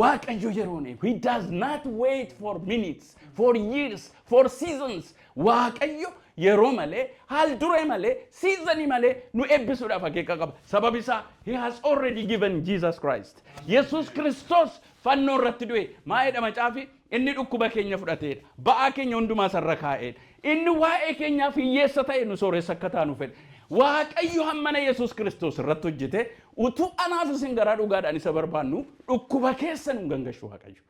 Waaqayyo yeroon he does not wait for minutes, for years, for seasons. Waaqayyo yeroo malee haal duree malee seasonii malee nu eebbisuudhaaf akeeka qaba. Sababi isaa he has already given Jesus Christ. Yesus Kristos fannoo irratti du'e maa'eedha macaafi inni dhukkuba keenya fudhateedha. Ba'aa keenya hundumaa sarara kaa'eedha. Inni waa'ee keenyaaf hiyyeessa ta'e nu sooressa akka taanu fedhe. Waaqayyo hammana Yesus Kristos irratti hojjete utuu anaaf isin garaa dhugaadhaan isa barbaannu dhukkuba keessa nu gangashu waaqayyo.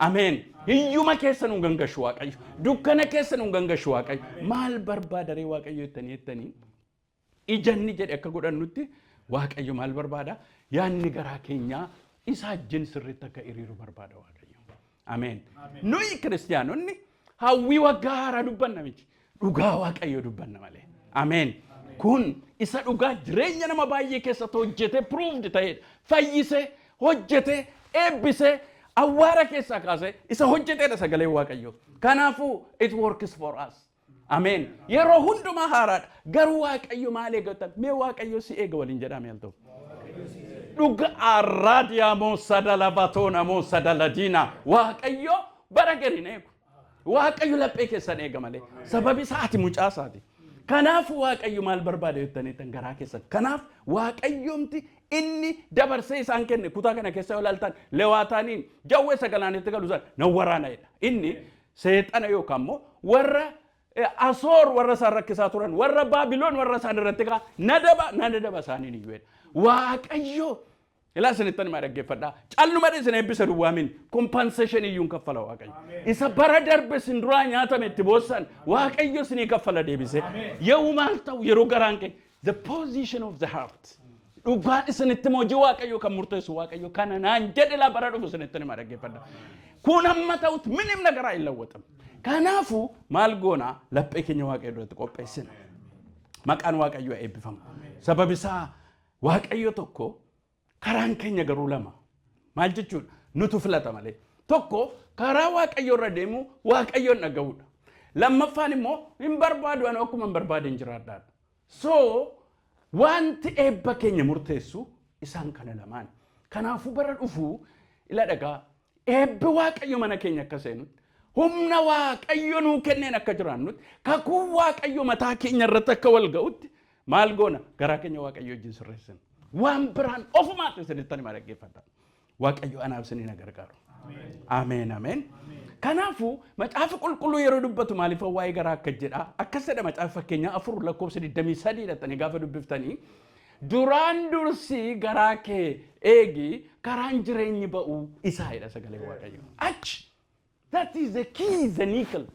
Ameen. Hiyyuma keessa nu gangashu waaqayyo. Dukkana keessa nu gangashu waaqayyo. Maal barbaadaree waaqayyo jettanii ijanni jedhe akka godhannutti waaqayyo maal barbaada? Yaanni garaa keenyaa isa ajjin sirriitti akka hiriiru barbaada waaqayyo. Ameen. Nuyi kiristaanonni hawwii waggaa haaraa dubbanna miti. Dhugaa waaqayyo dubbanna malee. Ameen. Kun isa dhugaa jireenya nama baay'ee keessatti hojjete proved ta'edha. Fayyise, hojjete, eebbise, awwaara keessaa kaasee isa hojjeteedha sagalee waaqayyoo. Kanaafuu it works for us. Ameen. Yeroo hundumaa haaraadha. Garuu waaqayyo maal eegatan? Mee waaqayyo si eega waliin jedhame alto. Dhuga arraadiyaa moo sadala batoona moo sadala diina. Waaqayyo bara gariin eegu. Waaqayyo laphee keessan eega malee. Sababi isaati mucaasaati. Kanaaf waaqayyo maal barbaada jettaniitan garaa keessan. Kanaaf waaqayyoomti inni dabarsee isaan kenne kutaa kana keessa yoo ilaaltan Lewaataaniin jawwee sagalaanitti galuusan nan waraana'edha. Inni seexana yookaan immoo warra Asoor warra isaan rakkisaa turan warra Baabiloon warra isaan irratti kaa nadaba isaaniin iyyuudha. Waaqayyo ilaa isinittan maa dhaggeeffadhaa. Calluma isin eebbisa duwwaamin compensation iyyuun kaffala waaqayyo. Isa bara darbe isin duraa nyaatame itti boossan waaqayyo isinii kaffala deebise. Yoo maal ta'u yeroo garaan kee the position of the heart. Dhugaan isinitti hojii waaqayyo kan murteessu waaqayyo kana naan jedhe laa bara dhufu isinittan maa dhaggeeffadhaa. Kun amma ta'utti minim nagaraa hin lawwatamu. Kanaafuu maal goona laphee keenya waaqayyo irratti qopheessina. Maqaan waaqayyo eebbifamu. Sababi isaa waaqayyo tokko karaan keenya garuu lama. Maal jechuudha? Nutu filata malee. Tokko karaa waaqayyo irra deemu waaqayyoon dhaga'uudha. Lammaffaan immoo hin barbaadu ani akkuma hin barbaadeen jiraadhaadha. So wanti eebba keenya murteessu isaan kana lamaan. Kanaafuu bara dhufu ila dhagaa eebbi waaqayyo mana keenya akka seenutti humna waaqayyo nuu kenneen akka jiraannutti kakuu waaqayyo mataa keenya irratti akka wal ga'utti maal goona garaa keenya waaqayyo wajjin sirreessina. Waan biraan ofumaatti isinitti maa dhaggeeffadhaa. Waaqayyo anaaf isiniin gargaaru. Ameen ameen. Kanaafuu macaafa qulqulluu yeroo dubbatu maaliif waa'ee garaa akka jedha akkas jedha macaafa fakkeenya 4 lakkoofsa 23 dhattanii gaafa dubbiftanii duraan dursi garaa kee eegi karaan jireenyi ba'u isaa jedha sagalee waaqayyo. Achi that is the key, the nickel.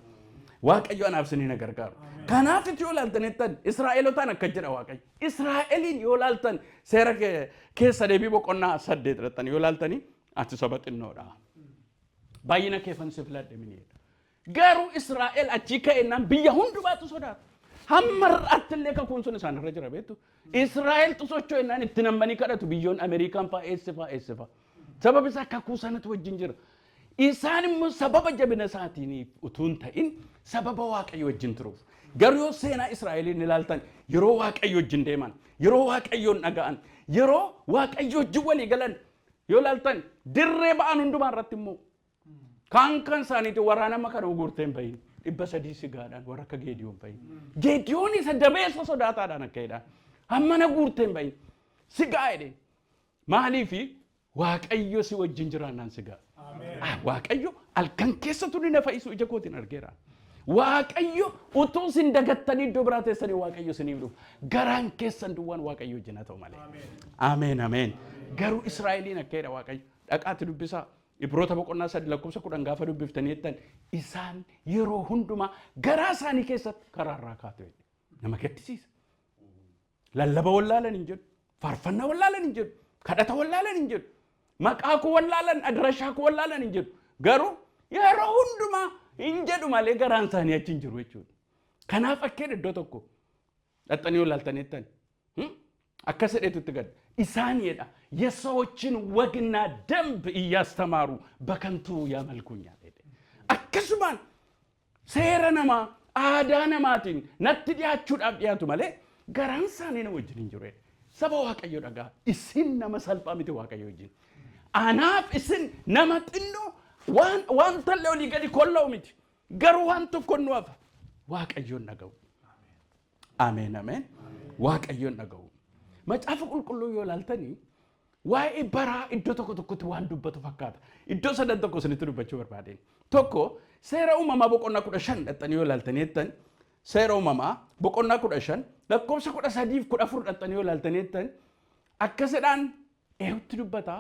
Waaqayyo anaaf isiniin gargaaru. Kanaaf itti yoo ilaaltanittan Israa'elotaan akka jedha waaqayyo. Israa'eliin yoo ilaaltan seera keessa deebii boqonnaa 8 dhattanii yoo ilaaltanii ati saba xinnoodha. Baay'ina keefan si filadhe miniidha. Garuu Israa'el achi ka'ennaan biyya hundumaatu sodaata. Hamma har'attillee kakuun sun isaan irra jira beektu. Israa'el tusochoo ennaan itti nammanii kadhatu biyyoon Ameerikaan fa'aa eessifa. Sababi isaa kakuu sanatu wajjin jira. Isaan immoo sababa jabina isaatiin utuu hin ta'in sababa waaqayyo wajjin turuuf. Garuu yoo seenaa Israa'eliin ilaaltan yeroo waaqayyo wajjin deeman, yeroo waaqayyoon dhaga'an, yeroo waaqayyo wajjin walii galan yoo ilaaltan dirree ba'an hundumaa irratti immoo kan isaaniitti waraana maka gurteen bahin 300 sigaadhaan warra akka Geediyoon bahin. Geediyoon isa dabeessa sodaataadhaan akka jedhaan hammana gurteen bahin sigaa jedhee maaliifi waaqayyo si wajjin jiraannaan sigaa. Waaqayyo halkan keessa tuni na fayyisu ija kootiin argeera. Waaqayyo utuu sin dagattanii iddoo biraa teessanii waaqayyo siniif dhufu garaan keessan duwwaan waaqayyo wajjin haa ta'u malee. Ameen ameen. Garuu Israa'eliin akka jedha waaqayyo dhaqaatti dubbisaa. Ibroota boqonnaa 3 lakkoofsa 10 gaafa dubbiftanii jettan isaan yeroo hundumaa garaa isaanii keessatti karaa irraa kaatu jedhe. Nama gaddisiisa. Lallaba wallaalan hin jedhu. Faarfannaa wallaalan hin jedhu. Kadhata wallaalan hin jedhu. Maqaa koo wallaalan adrashaa koo wallaalan hin jedhu. Garuu yeroo hundumaa hin jedhu malee garaan isaanii achi hin jiru jechuudha. Kanaaf akkeen iddoo tokko dhaxxanii wallaaltanii jettan. Akkas jedheetutti gad isaan jedha የሰዎችን ወግና ደንብ እያስተማሩ በከንቱ ያመልኩኛል ሄደ akkasumaan seera namaa aadaa namaatiin natti dhiyaachuudhaaf dhiyaatu malee garaan isaanii na wajjin hin jiru saba waaqayyo dhagaa isin nama salphaa miti waaqayyo wajjin anaaf isin nama xinnoo waan tallee olii gadi kolla'u miti garuu waan tokko nu hafa waaqayyoon dhaga'u ameen ameen waaqayyoon dhaga'u macaafa qulqulluu yoo ilaaltanii waa'ee baraa iddoo tokkotti waan dubbatu fakkaata. Iddoo sadan tokko isinitti dubbachuu barbaadeen. Tokko seera uumamaa boqonnaa 15 dhaxxanii yoo ilaaltanii jettan seera uumamaa boqonnaa 15 lakkoofsa 13 fi 14 dhaxxanii yoo ilaaltanii jettan akkasidhaan eehutti dubbata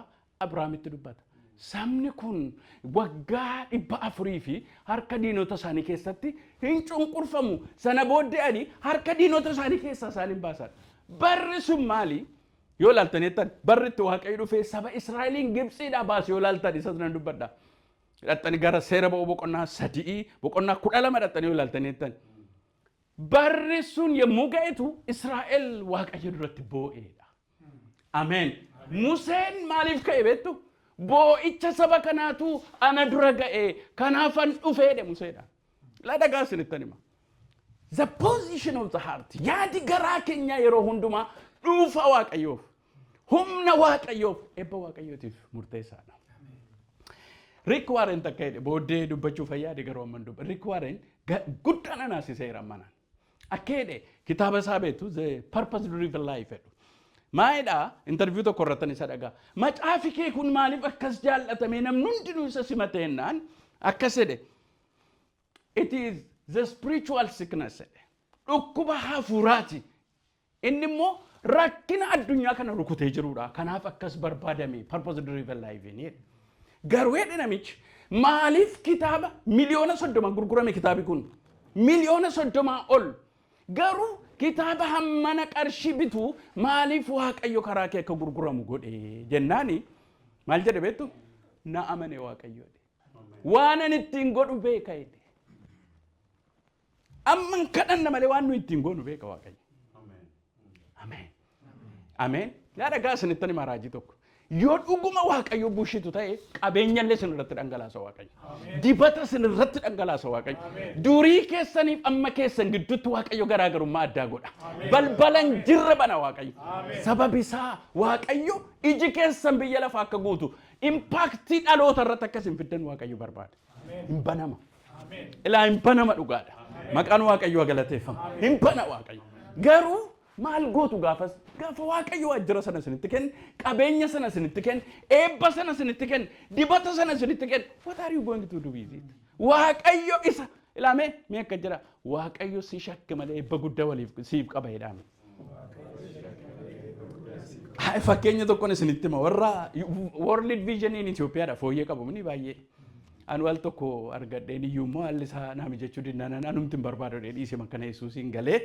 Abrahaamitti dubbata. Sabni kun waggaa 400 fi harka diinota isaanii keessatti hin cunqurfamu. Sana booddee ani harka diinota isaanii keessaa isaan hin baasan. Barri sun maali? Yoo ilaaltanii jettan barri itti waaqayyo dhufee saba Israa'eliin Gibxiidhaa baase yoo ilaaltan isa nan dubbadha. Dhaxxanii gara seera ba'uu boqonnaa 3 boqonnaa 12 dhaxxanii yoo ilaaltanii jettan barri sun yommuu ga'etu Israa'el waaqayyo duratti boo'eedha. Ameen. Museen maaliif ka'e beektu? boo'icha saba kanaatu ana dura ga'e kanaafan dhufeedhe Museedhaan. Ladhagaa isinitti hima. The position of the heart. Yaadi garaa keenya yeroo hundumaa dhuunfa Waaqayyoof, humna Waaqayyoof, eebba Waaqayyootiif murteessaadha. Rick Warren takka jedhe booddee dubbachuuf yaade garuu amman dubba. Rick Warren guddaan anaasiseera ammanaan. Akka jedhe kitaaba isaa beektu The Purpose Driven Life jedhu. Maayidhaa interview tokko irratti isa dhagaa. Macaafi kee kun maaliif akkas jaallatame namni hundinuu isa simate jennaan akkas jedhe. It is the spiritual sickness. Dhukkuba hafuuraati. Inni immoo rakkina addunyaa kana rukutee jirudha. Kanaaf akkas barbaadame purpose driven life ni. Garuu jedhe namichi maaliif kitaaba miliyoona 30 gurgurame kitaabi kun miliyoona 30 ol garuu kitaaba hammana qarshii bitu maaliif Waaqayyo karaa kee akka gurguramu godhe jennaani maal jedhe beektu na amane Waaqayyo waan ani ittiin godhu beeka jedhe amman kadhanna malee waan nu ittiin godhu beeka Waaqayyo amen amen yaada gaasinitti ni maraajii tokko yoo dhuguma Waaqayyo bushitu ta'e qabeenyallee sinirratti dhangalaasa Waaqayyo dibata sinirratti dhangalaasa Waaqayyo durii keessaniif amma keessan gidduutti Waaqayyo garaagarummaa addaa godha balbalan jirra bana Waaqayyo sababi isaa Waaqayyo iji keessan biyya lafaa akka guutu impaktii dhaloota irratti akkas hin fiddan Waaqayyo barbaada hin banama ilaa hin banama dhugaadha maqaan Waaqayyo galateeffama hin bana Waaqayyo garuu maal gootu gaafas gaafa Waaqayyo ajjira sana sinitti kenn qabeenya sana sinitti kenn eebba sana sinitti kenn dibata sana sinitti kenn what are you going to do with it Waaqayyo isa ilaame mee akka jira Waaqayyo si shakke malee eebba guddaa waliif siif qaba jedhame fakkeenya tokko sinitti ma warra World Vision in Ethiopia da fooyyee qabu mini baay'ee anwal tokko argadheen iyyummoo hallisaa naami jechuu dinnaanaan anumtiin barbaadu dhiisee makkana Yesuusiin galee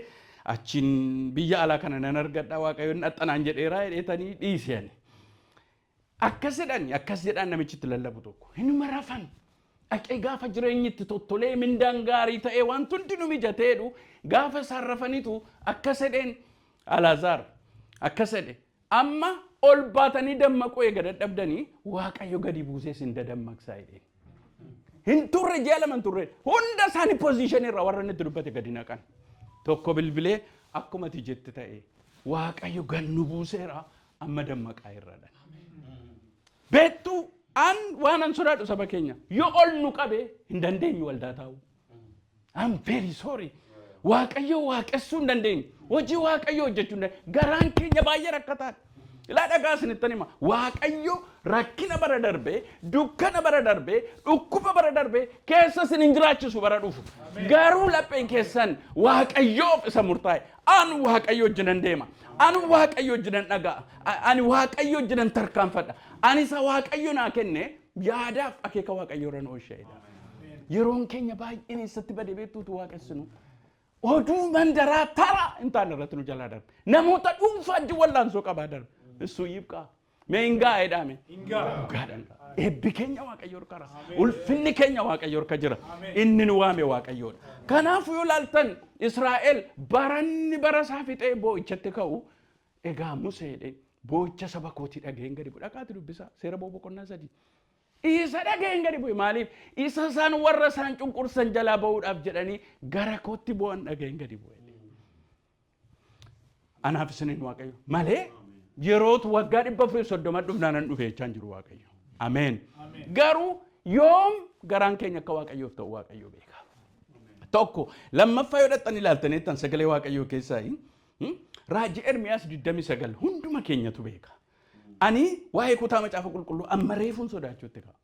achin biyya alaa kana nan argadha Waaqayyoon dhaxxanaan jedheeraa jedheetanii dhiiseen akkas jedhan namichitti lallabu tokko hinuma rafan aqee gaafa jireenyitti tottolee mindaan gaarii ta'ee waan hundi nu mijateedhu gaafa isaan rafanitu akkas jedheen Alaazaar akkas jedhe amma ol baatanii dammaquu eega dadhabdanii Waaqayyo gadi buusee sin dadammaqsaa jedheen hin turre jaalaman turre hunda isaanii position irra warra inni dubbate gadi naqan tokko bilbilee akkuma jette ta'e Waaqayyo gannu buuseera amma dammaqaa irradha beektu an waanan sodaadhu saba keenya yoo ol nu qabe hin dandeenyu waldaa taa'u I'm very sorry Waaqayyo waaqessuu hin dandeenyu hojii Waaqayyo hojjechuu hin dandeenyu garaan keenya baay'ee rakkataadha ilaa dhagaa isinitti hima Waaqayyo rakkina bara darbee dukkana bara darbee dhukkuba bara darbee keessa isin hin jiraachisu bara dhufu garuu lapheen keessan Waaqayyoof isa murtaa'e an Waaqayyo wajjinan deema an Waaqayyo wajjinan dhaga'a ani Waaqayyo wajjinan tarkaanfadha ani isa Waaqayyo naa kenne yaadaaf akeeka Waaqayyo irra oolcheedha yeroon keenya baay'een eessatti badee beektuutu waaqessinu oduu mandaraa tara hin taane irratti nu jalaa darbe namoota dhuunfaatti wallaansoo qabaa darbe Isu yibqa. Menga edame. Gadan. Ebbi kenya Waaqayyo kara. Ulfinni kenya Waaqayyo ka jira. Inni nu waame Waaqayyo. Kanaafuu yoo laaltan Israa'el baranni bara saafitee boo'ichatti ka'u egaa Museedhe boo'icha saba kootii dhageen gadi bu'a. Dhaqaati dubbisa seera boqonnaa 3. Isa dhageen gadi bu'e maaliif isa isaan warra isaan cunqursan jalaa ba'uudhaaf jedhanii gara kootti bu'an dhageen gadi bu'e. Anaaf isiniin Waaqayyo malee yeroo waggaa 430 dhufnaan dhufe jechaan jiru Waaqayyo. Amen. Garuu yoom garaan keenya akka Waaqayyoof ta'u Waaqayyo beeka. Tokko lammaffaa yoo dhaqxan ilaaltaniittan sagalee Waaqayyoo keessaa raajii Ermiyaas 29 hunduma keenyatu beeka. Ani waa'ee kutaa macaafa qulqulluu amma reefuun sodaachuutti ka'a.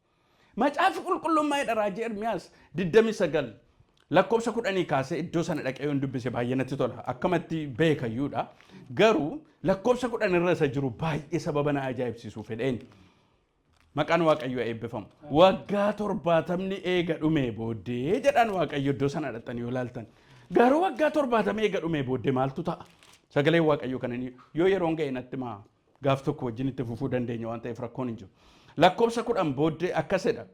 Macaafa qulqullummaa jedha raajii Ermiyaas 29 lakkoofsa 10 kaasee iddoo sana dhaqee yoon dubbise baay'ee natti tola. Akkamatti beekayyuudha. Garuu lakkoofsa 10 irra isa jiru baay'ee sababa na ajaa'ibsiisuu fedheen. Maqaan Waaqayyoo eebbifamu. Waggaa 70 eega dhumee booddee jedhaan Waaqayyo iddoo sana dhaqxanii yoo ilaaltan. Garuu waggaa 70 eega dhumee booddee maaltu ta'a? Sagalee Waaqayyoo kananii yoo yeroon ga'e natti maa gaaf tokko wajjin itti fufuu dandeenya waan ta'eef rakkoon hin jiru. Lakkoofsa 10 booddee akkasidha.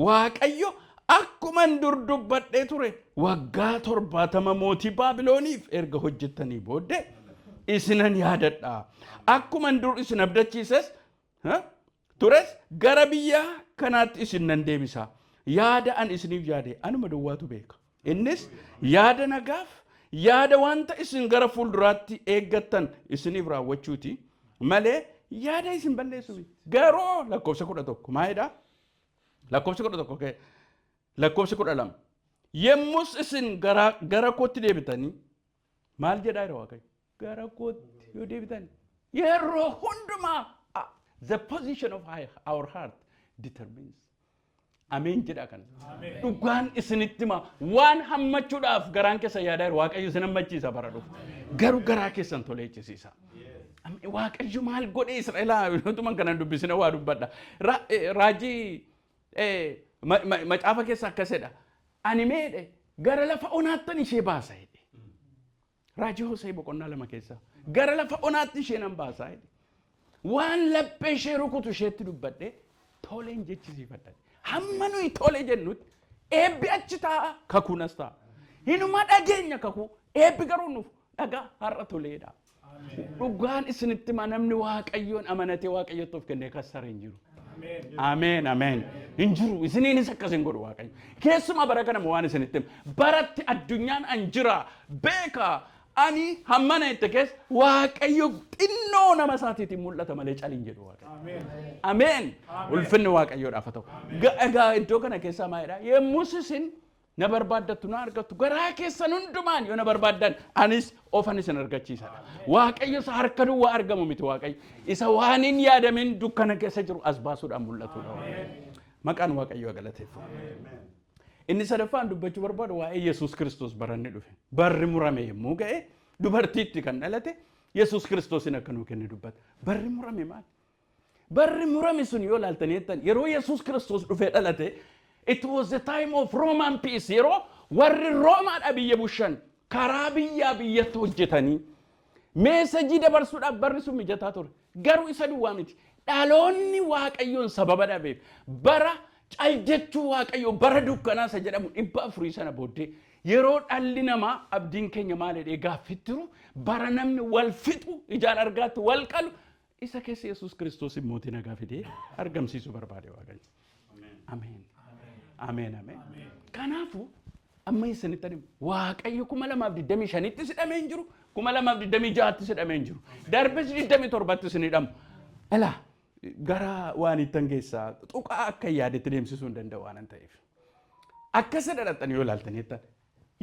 Waaqayyo akkuma dur dubbadhee ture waggaa 70 mootii Baabilooniif erga hojjettanii booddee isinan yaadadha. Akkuma dur isin abdachiises tures gara biyya kanaatti isin nan deebisa yaada an isiniif yaade anuma duwwaatu beeka innis yaada nagaaf yaada wanta isin gara fuulduraatti eeggattan isiniif raawwachuuti malee yaada isin balleessu garoo lakkoofsa 11 maayidha lakkoofsa 11 lakkoofsa 12 yemmus isin gara kootti deebitanii maal jedhaa yeroo waaqayyo gara kootti yoo deebitanii yeroo hundumaa the position of our heart determines Amen jedha kan dhugaan isinittima waan hammachuudhaaf garaan keessa yaadaa waaqayyo isin hammachiisa bara dhufu garuu garaa keessan toleechisiisa waaqayyo maal godhe Israa'elaa utuma kana dubbisina waa dubbadha raajii macaafa keessa akkasedha ani meedhe gara lafa onaattan ishee baasa jedhe raajii Hosee boqonnaa 2 keessa gara lafa onaatti ishee nan baasa jedhe waan laphee ishee rukutu isheetti dubbadhe toleen jechisiifadha hamma nuyi tole jennutti eebbi achi ta'a kakuunas ta'a hinuma dhageenya kakuu eebbi garuu nuuf dhagaa har'a toleedha dhugaan isinitti namni waaqayyoon amanatee waaqayyotti of kennee kassaree hin jiru Amen amen hin jiru isiniinis akkasin godhu waaqayyo keessuma bara kana waan isinitti baratti addunyaan anjira beeka ani hammana itti keessa waaqayyo xinnoo nama isaatiitiin mul'ata malee caliin jedhu waaqayyo Amen ulfinni waaqayyoodhaaf haa ta'u egaa iddoo kana keessaa maalidha yemmus isin na barbaaddattu na argattu garaa keessan hundumaan yoo na barbaaddan anis ofan isin argachiisadha waaqayyo isa harka duwwaa argamu miti waaqayyo isa waan hin yaadamin dukkana keessa jiru as baasuudhaan mul'atudha maqaan waaqayyoo galateeffamu inni sadaffaan dubbachuu barbaadu waa'ee Yesuus Kiristoos baranni dhufe barri murame yommuu ga'e dubartiitti kan dhalate Yesuus Kiristoosin akka nuu kenne dubbata barri murame maal barri murame sun yoo laaltaniittan yeroo Yesuus Kiristoos dhufee dhalate it was the time of Roman peace yeroo warri Roomaadha biyya bushan karaa biyyatti hojjetanii meesajii dabarsuudhaaf barri sun mijataa ture garuu isa duwwaa miti dhaloonni waaqayyoon sababa dhabeef bara caljechuu waaqayyo bara dukkanaa isa jedhamu 400 sana booddee yeroo dhalli namaa abdiin keenya maalidha gaaffittiru bara namni wal fixu ijaan argaatti wal qalu isa keessa Yesuus Kiristoos mootii nagaa fidee argamsiisuu barbaade waaqayyo Amen Amen Amen kanaafu amma isinitti waaqayyo 2025tti sidhamee hin jiru 2026tti sidhamee hin jiru darbes 27tti isinidhamu ala gara waan ittan geessaa tuqaa akka yaadetti deemsisuu hin danda'u waan ta'eef akkasa dhadhaxan yoo laaltaniittan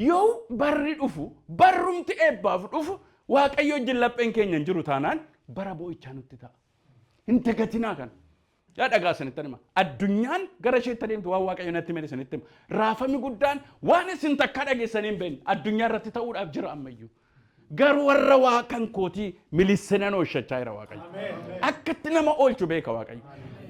yoo barri dhufu barrumti eebbaaf dhufu waaqayyo jillapheen keenya hin jiru taanaan bara boo'ichaa nutti ta'a hin dagatinaa kan yaa dhagaa sanittan hima addunyaan gara isheetti deemtu waan waaqayyo natti mele sanitti hima raafami guddaan waan isin takka dhageessanii hin beekne addunyaa irratti ta'uudhaaf jira ammayyuu garuu warra waa kan kootii milissinan oolchachaa jira waaqayyo akkatti nama oolchu beeka waaqayyo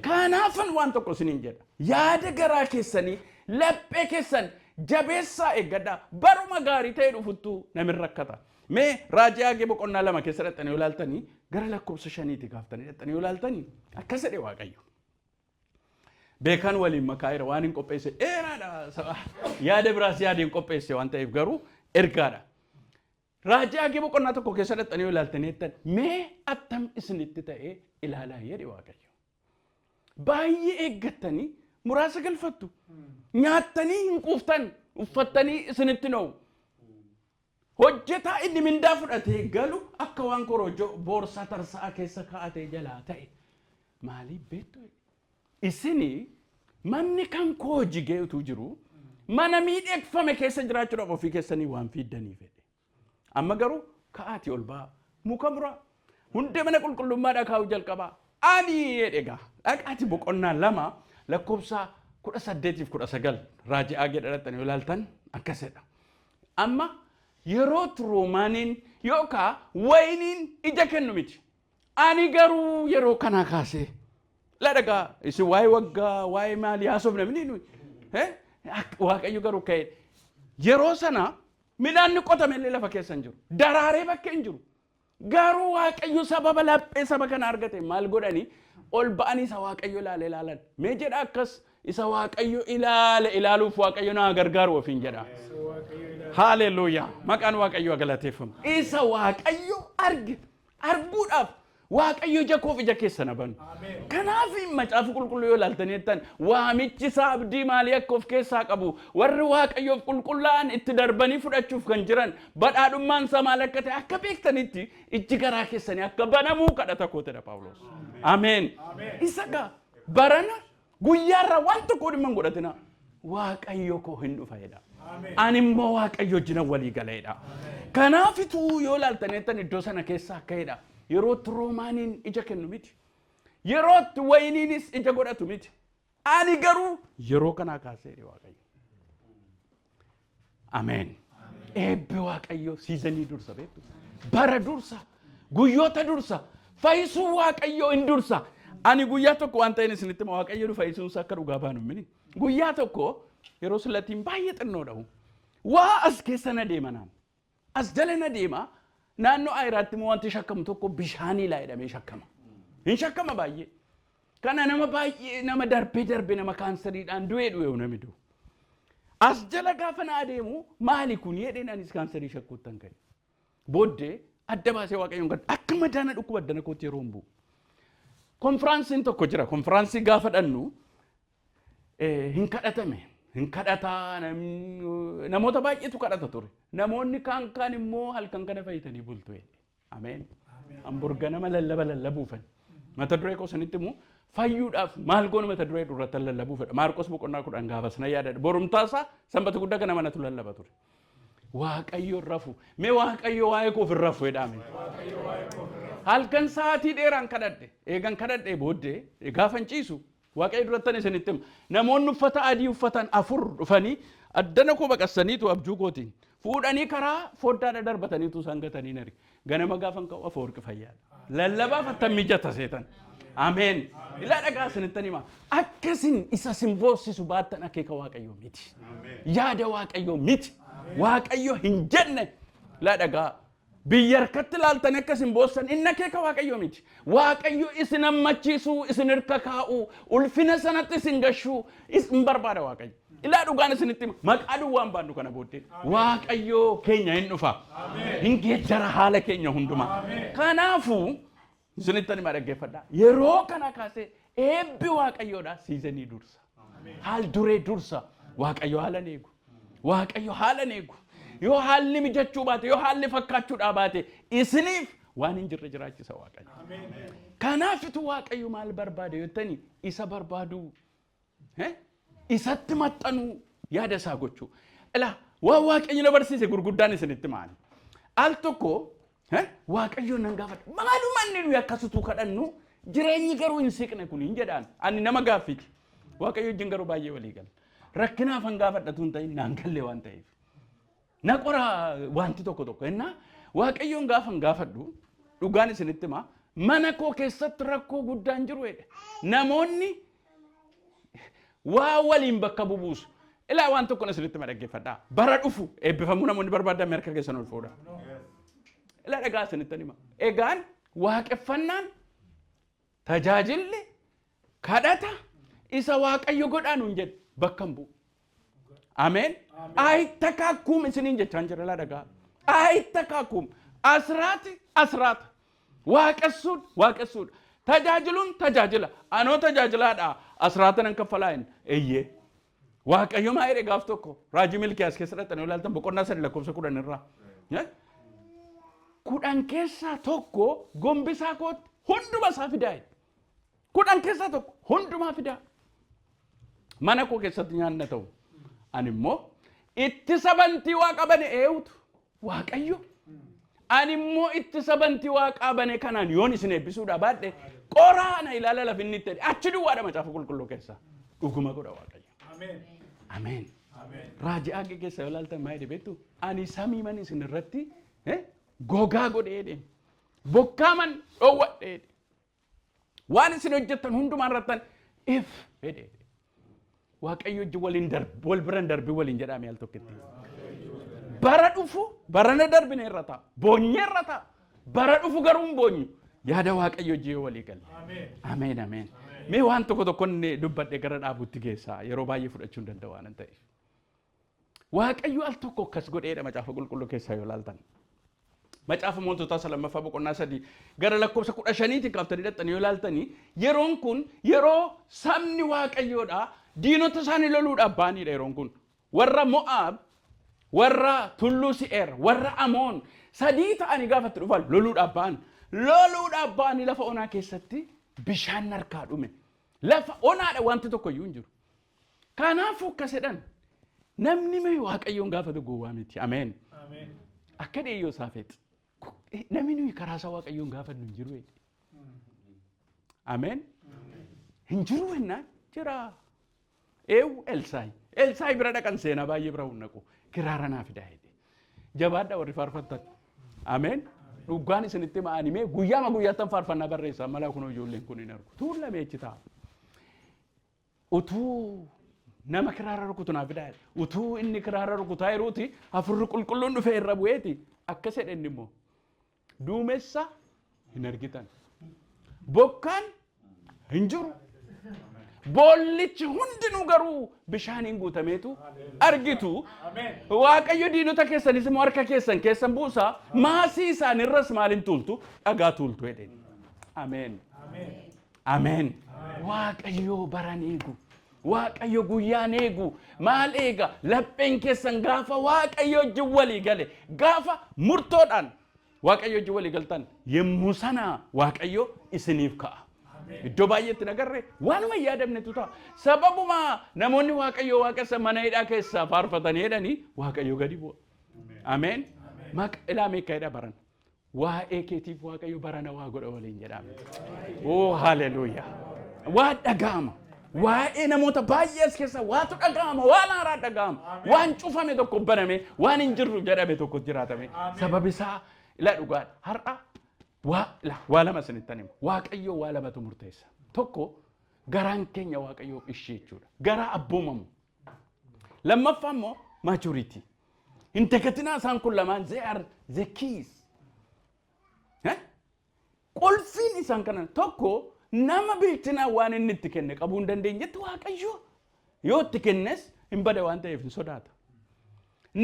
kanaafan waan tokko isiniin jedha yaada garaa keessanii laphee keessan jabeessaa eeggadhaa baruma gaarii ta'e dhufuttu namin rakkata mee raajii Hagee boqonnaa 2 keessa dhaqxanii yoo laaltanii gara lakkoofsa 5tti gaaftanii dhaqxanii yoo laaltanii akkas jedhe waaqayyo beekan waliin makaa jira waan hin qopheesse dheeraadha yaada biraas yaadiin qopheesse waan ta'eef garuu ergaadha raajii Hagee boqonnaa 1 keessa dhaqxanii yoo laaltanii mee attam isinitti ta'e ilaalaa jedhe waaqayyo baay'ee eeggattanii muraasa galfattu nyaattanii hin quuftan uffattanii isinitti na'u hojjetaa inni mindaa fudhatee galu akka waan korojoo boorsaa tarsaa keessa kaa'atee jalaa ta'e maaliif beektu isini manni kan koo jigeetu jiru mana miidhagfame keessa jiraachuudhaaf ofii keessanii waan fiiddanii fedhe amma garuu ka'aati ol baa muka mura hundee mana qulqullummaadhaa kaa'uu jalqabaa ani jedhega dhaqaati boqonnaa 2 lakkoofsa 18-19 raajii Hagee dhaqxanii yoo laaltan akkasidha amma yeroo Roomaaniin yookaan wayiniin ija kennu miti ani garuu yeroo kana kaasee la dhagaa isi waa'ee waggaa waa'ee maali haasofna namni waaqayyo garuu ka'e yeroo sana midhaanni qotame illee lafa keessa hin jiru daraaree bakka hin jiru garuu waaqayyo sababa laphee saba kana argate maal godhanii ol ba'anii isa waaqayyo ilaalan mee jedha akkas isa waaqayyo ilaaluuf waaqayyo naa gargaaru ofiin jedha haleluuyaa maqaan waaqayyo galateeffamu isa waaqayyo arguudhaaf Waaqayyo ija koof ija keessa na banu. Kanaaf macaafa qulqulluu yoo ilaaltaniittan waamichi isaa abdii maalii akka of keessaa qabu warri Waaqayyoof qulqullaa'an itti darbanii fudhachuuf kan jiran badhaadhummaan isaa maal akka ta'e akka beektanitti iji garaa keessanii akka banamuu kadhata kootedha Phaawulos. Ameen. Isa gaa barana guyyaarra waan tokko dhimma hin godhatina Waaqayyo koo hin dhufedha. Ani immoo Waaqayyo wajjin walii galeedha. Kanaafituu yoo ilaaltaniittan iddoo sana keessa akka jedha. Yerootti Roomaaniin ija kennu miti. Yerootti wayiniinis ija godhatu miti. Ani garuu yeroo kanaa kaasee Waaqayyo. Ameen. Eebbi Waaqayyo siizanii dursa beektu. Bara dursa. Guyyoota dursa. Fayyisuu Waaqayyo hin dursa. Ani guyyaa tokko waan ta'in isinitti Waaqayyo fayyisuunsa akka dhugaa baanu mini. Guyyaa tokko yeroo silatiin baay'ee xinnoo dhahu. Waa as keessa na deemanaan. As jala na deema. Naannoo ayiraatti moo wanti shakkamu tokko bishaanii laa jedhamee shakkama. Hin shakkama baay'ee. Kana nama baay'ee nama darbee nama kaansariidhaan du'ee namni du'u. As jala gaafa na adeemu maali kun jedheen anis kaansarii shakkuuttan ka'e. Booddee adda baasee Waaqayyoon gad akka madaana dhukkuba addana kootti yeroo hin bu'u. Konfiraansiin tokko jira. Konfiraansii gaafa dhannu hin kadhatame. Hin kadhataa namoota baay'eetu kadhata ture. Namoonni kaan immoo halkan kana fayyitanii bultu. Ameen. Hamburga nama lallabuufan. Mata duree koo sanitti immoo fayyuudhaaf maal goonu mata duree durratti lallabuufadha. Maarqos boqonnaa 10 gaafas na yaadadha. Borumtaasaa sanbata guddaa kana manatu lallaba ture. Waaqayyo rafu. Mee Waaqayyo waa'ee koof hin rafu jedhame. Halkan sa'aatii dheeraan kadhadhe. Eegan kadhadhe booddee gaafan ciisu. Waaqayyo durattan isinitti hima. Namoonni uffata adii uffatan 4 dhufanii addana koo baqassaniitu abjuu kootiin fuudhanii karaa foddaadha darbataniitu isaan gatanii nari. Ganama gaafan ka'u Afawarqi Fayyaadha. Lallabaaf attam mijata seetan. Ameen. Ilaa dhagaa isinittan hima. Akkasin isa simboosisu baattan akeeka Waaqayyoo miti. Yaada Waaqayyoo miti. Waaqayyo hin jenne. Ilaa dhagaa biyya harkatti ilaaltan akka simboossan inni akeeka Waaqayyoo miti. Waaqayyo isin hammachiisuu isin hirka kaa'uu ulfina sanatti isin gashuu isin barbaada Waaqayyo. Ilaa dhugaan isinitti maqaa duwwaan baannu kana booddee Waaqayyo keenya hin dhufa. Hin geeddara haala keenya hundumaa. Kanaafuu isinittan hima dhaggeeffadhaa. Yeroo kana kaasee eebbi Waaqayyoodhaa siizanii dursa. Haal duree dursa. Waaqayyo haala eegu. Waaqayyo haala eegu. Yoo haalli mijachuu baate yoo haalli fakkaachuudhaa baate isiniif waan hin jirre jiraachisa Waaqayyo. Kanaafitu Waaqayyo maal barbaade yottani isa barbaaduu isatti maxxanuu yaada isaa gochuu. Ilaa waan Waaqayyo na barsiise gurguddaan isinitti maali? Al tokko Waaqayyo nan gaafadha. Maaluma inni nuyi akkasitu kadhannu jireenyi garuu hin siqne kun hin jedhaan. Ani nama gaaffiti. Waaqayyo wajjin garuu baay'ee walii gala. Rakkinaaf han gaafadhatu hin ta'in naan galle waan ta'eef. Na qora wanti tokko innaa Waaqayyoon gaafan gaafadhu dhugaan isinitti hima mana koo keessatti rakkoo guddaan jiru jedhe. Namoonni waa waliin bakka bubuusu. Ilaa waan tokko isinitti hima dhaggeeffadhaa. Bara dhufu eebbifamuu namoonni barbaadan harka keessan ol fuudha. Ilaa dhagaa isinitti hima. Egaan waaqeffannaan tajaajilli kadhata isa Waaqayyo godhaan hin jedhe bakka hin bu'u. Ameen. Aitakakum isinin jechaan jira laa dhagaa. Aitakakum asraata. Waaqessuudha. Tajaajiluun tajaajila. Anoo tajaajilaadha. Asraata nan kaffalaayin. Eeyyee. Waaqayyo maa jedhe gaaf tokko. Raajii Milkiyaas keessa dhaqxanii ilaaltan boqonnaa 3 lakkoofsa 10 irraa. 10 keessaa tokko gombisaa kootti hunduma isaa fidaa. 10 keessaa tokko hundumaa fidaa. Mana koo keessatti nyaanna ta'u. Ani immoo itti sabantii Waaqa bane eewutu Waaqayyo. Ani immoo itti sabantii Waaqa bane kanaan yoon isin eebbisuudha baadhe qoraana ilaala lafinni itti achi duwwaadha macaafa qulqulluu keessa dhuguma godha Waaqayyo. Ameen. Raajii Haagee keessa yoo ilaaltan maa jedhe beektu ani samii man isin irratti gogaa godhee deema. Bokkaaman dhoowwadhee waan isin hojjettan hundumaan irrattan if jedhee. Waaqayyo waliin wal biran darbii waliin jedhame al tokkitti. Bara dhufu barana darbine irrata boonye irrata bara dhufu garuu boonyu yaada Waaqayyo jee walii galle. Ameen. Mee waan tokko ne dubbadhe gara dhaabutti geessa yeroo baay'ee fudhachuu hin danda'u waan ta'eef. Waaqayyo al tokko akkas godheedha macaafa qulqulluu keessaa yoo ilaaltan. macaafa mootota salamaffaa boqonnaa 3 gara lakkoofsa 15 kaaftanii dhaxxanii yoo ilaaltanii yeroon kun yeroo sabni waaqayyoodha diinota isaanii loluudhaaf baanidha yeroon kun warra Mo'aab warra Tulluu Se'eer warra Amoon sadii ta'anii gaafatti dhufan loluudhaaf baanii lafa onaa keessatti bishaan harkaa dhume lafa onaadha wanti tokko iyyuu hin jiru kanaafuu akka sedhan namni mee waaqayyoon gaafatu gowwaa miti ameen akka dhiyeeyyo saafet namni nuyi karaa isaa waaqayyoon gaafannu hin jiru ameen hin jiru wennaan jira Elsaayi bira dhaqan seenaa baay'ee bira hunnaqu kiraara naa fidaa jedhe jabaadha warri faarfattan ameen dhugaan isinitti ma'anime guyyaattan faarfannaa barreessaa malaa kunoo ijoolleen kun hin argu tuulamee achi ta'a utuu nama kiraara rukutu naa fidaa utuu inni kiraara rukutaa jiruuti afurri qulqulluun dhufee irra bu'eeti akka sedhen immoo duumessa hin argitan bokkaan hin jiru boollichi hundinuu garuu bishaaniin guutameetu argitu waaqayyo diinota keessanis immoo harka keessan buusaa maasii isaanirras maalin tuultu dhagaa tuultu jedheen ameen waaqayyo baran eegu waaqayyo guyyaan eegu maal eega lapheen keessan gaafa waaqayyo wajjin walii gale gaafa murtoodhaan waaqayyo wajjin walii galtan yemmuu sana waaqayyo isiniif ka'a iddoo baay'eetti nagarre waanuma yaadamnetu ta'a sababuma namoonni waaqayyo waaqessa mana hidhaa keessaa faarfatanii jedhanii waaqayyo gadi bu'a ameen ilaa meeqaadha baran waa'ee keetiif waaqayyo barana waa godha waliin jedhame haleluuyaa waa dhaga'ama waa'ee namoota baay'ees keessa waatu dhaga'ama waan haaraa dhaga'ama waan cufame tokko baname waan hin jirru jedhame tokko jiraatame sababisaa ila dhugaadha har'a waa lama isinittan himu waaqayyo waa lamatu murteessa tokko garaan keenya waaqayyo ishee jechuudha garaa abboomamu lammaffaa immoo maturity hin dagatinaa isaan kun lamaan they are the keys qulfiin isaan kanan tokko nama beektinaa waan inni itti kenne qabuu hin dandeenyetti waaqayyo yoo itti kennes hin bada waan ta'eef hin sodaata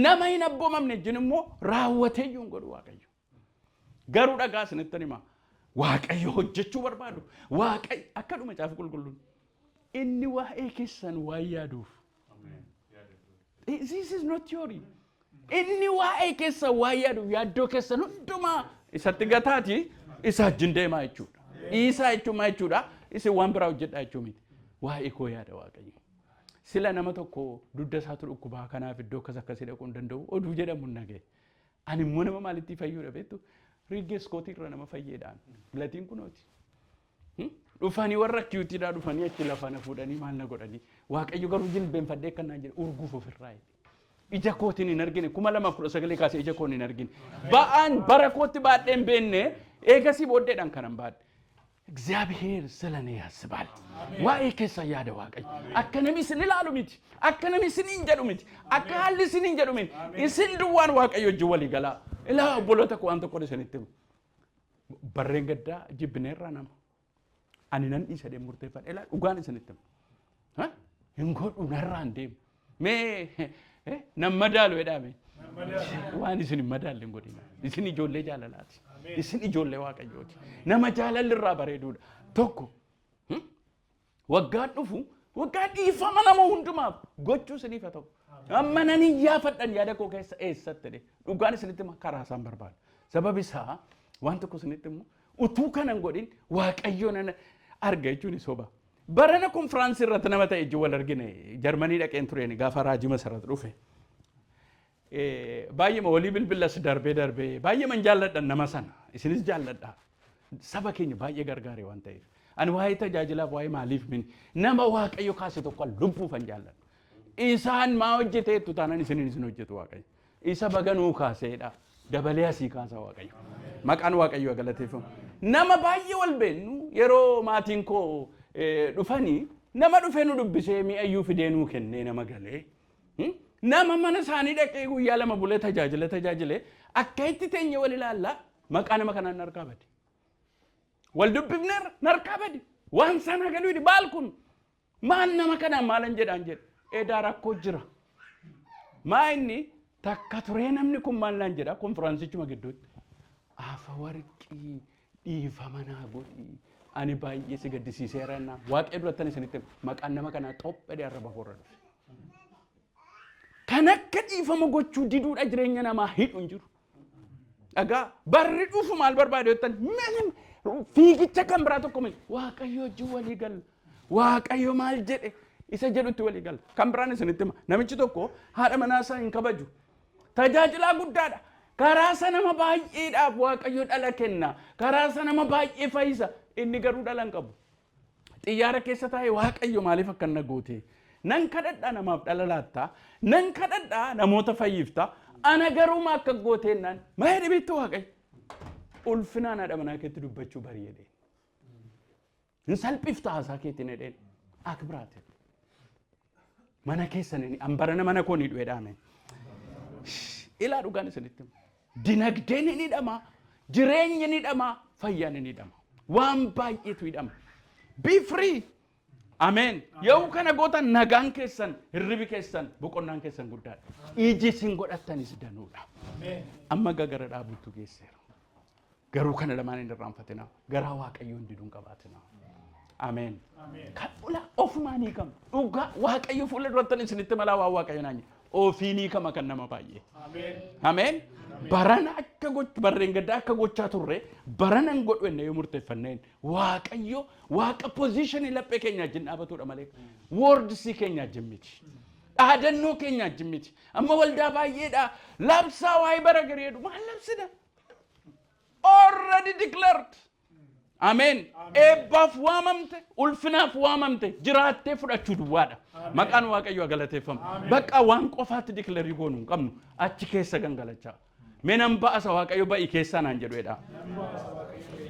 nama hin abboomamne jin immoo raawwatee iyyuu hin godhu waaqayyo garuu dhagaa isinittan hima waaqayyo hojjechuu barbaadu waaqayyo akka dhuma caafa qulqulluun inni waa'ee keessan waan yaaduuf this is not theory inni waa'ee keessan waan yaaduuf yaaddoo keessan hundumaa isatti gataati isa wajjin deemaa jechuudha isaa jechuudha isin waan biraa hojjedhaa jechuu miti waa'ee koo yaada waaqayyo sila nama tokko dudda isaatu dhukkubaa kanaaf iddoo akkasii dhaquu hin danda'u oduu jedhamu hin dhaga'e ani immoo nama maalitti fayyuudha beektu Rigges kootii irra nama fayyeedhaan latiin kunooti dhufanii warra kiyutiidhaa dhufanii achi lafana fuudhanii maal na godhanii waaqayyo garuu jilbeenfadhee akkanaan jedhe urguuf ofirraa ija kootiin hin argine 2019 kaasee ija koon hin argine ba'aan bara kootti baadheen beenne eegasii booddeedhaan kanan baadhe እግዚአብሔር ስለኔ ያስባል ዋይ ከሳ ያደ ዋቀይ አከነሚ ስንላሉ ሚት አከነሚ ስንኝ ጀዱ ሚት አካል ስንኝ ጀዱ ሚት እስን ዱዋን ዋቀዮ ጅወል ይገላ ኢላ ቦሎተ ቋንተ ቆደ ሰነትም በረንገዳ ጅብነራ ናም አንነን ኢሰደ ሙርቴፋ ኢላ ኡጋን ሰነትም እንጎዱ ነራ እንዴም ሜ ነመዳሉ ወዳሜ waan isin madaalleen godina isin ijoollee jaalalaati isin ijoollee waaqayyooti nama jaalalirraa bareeduudha tokko waggaa dhufu waggaa dhiifama nama hundumaaf gochuu isiniif ta'u ammananii yaafadhan yaada koo keessa eessatti dhugaan isinitti karaa isaan barbaadu sababi isaa waan tokko isinitti immoo utuu kanan godhin waaqayyoon arga jechuun soba barana konfiraansii irratti nama ta'e ijji wal argine jarmanii dhaqeen tureen gaafa raajii masarratti dhufe baay'ee walii bilbilas darbee baay'ee man jaalladhan nama sana isinis jaalladha saba keenya baay'ee gargaaree waan ta'eef ani waa'ee tajaajilaaf waa'ee maaliif min nama waaqayyo kaase tokko lubbuufan jaalladha isaan maa hojjeteettu taanaan isin hojjetu waaqayyo isa baganuu kaaseedha dabalee asii kaasa waaqayyo maqaan waaqayyo galateeffamu nama baay'ee wal beennu yeroo maatiin koo dhufanii nama dhufee nu dubbisee mi'ayyuu fidee nuu kennee nama galee nama mana isaanii dhaqee guyyaa lama bulee tajaajile akka itti teenye wal ilaalla maqaa nama kanaan narkaa bade wal dubbifne narkaa bade waan sana galuu baal kun maal nama kanaan maalan jedhaan jedhe edaa rakkoo jira maa inni takka turee namni kun maal naan jedha konfiraansichuma gidduutti Afawarqii dhiifama naa godhi. Ani baay'ee si gaddisiiseera na Waaqayyo durattan isinitti maqaan nama kanaa Xophee arraba korra dhufe. Kan akka dhiifama gochuu diduudha jireenya namaa hidhu hin jiru. Dhagaa barri dhufu maal barbaade jettan fiigicha kan biraa tokko miti Waaqayyo wajjin walii gal Waaqayyo maal jedhe isa jedhutti walii gal kan biraan isinitti hima namichi tokko haadha manaasaa hin kabaju tajaajilaa guddaadha karaa sana nama baay'eedhaaf Waaqayyo dhala kenna karaa sana nama baay'ee fayyisa inni garuu dhala hin qabu xiyyaara keessa taa'ee Waaqayyo maaliif akkana goote nan kadhadhaa namaaf dhala laattaa nan kadhadhaa namoota fayyiftaa ana garuu ma akka gooteennan ma hedhe bitti Waaqayyo ulfinaan haadha manaa keetti dubbachuu bari'ee hin salphifta haasaa keetiin hedheen akka biraate mana keessanii ambarana mana koonii dhu'ee dhaame ilaa dhugaan isinitti dinagdeen ni dhama jireenyi ni dhama fayyaan ni dhama waan baay'eetu hidhama be free amen yoo kana gootan nagaan keessan hirribi keessan boqonnaan keessan guddaadha iji sin godhattanis danuudha amma gara dhaabutu geesseera garuu kana lamaan hin irraanfatina garaa Waaqayyoon diduun qabaatina amen kan ula ofumaanii kam dhugaa Waaqayyo fuula durattan isinitti malaa waa Waaqayyo naanyi ofiinii kama kan nama baay'ee amen barana akka goch barreen gadda akka gochaa turre barana godhu enne yoo murteeffanneen Waaqayyo waaqa position laphee keenya jin dhaabatuudha malee word si keenya jimmiti dhaadannoo keenya jimmiti amma waldaa baay'eedha labsaa waa'ee bara gareedu maal labsida already declared amen eebbaaf waamamte ulfinaaf waamamte jiraattee fudhachuu duwwaadha maqaan Waaqayyo galateeffamu bakka waan qofaatti declare goonu hin qabnu achi keessa gangalachaa menan ba'asa Waaqayyo ba'i keessa naan jedhuedha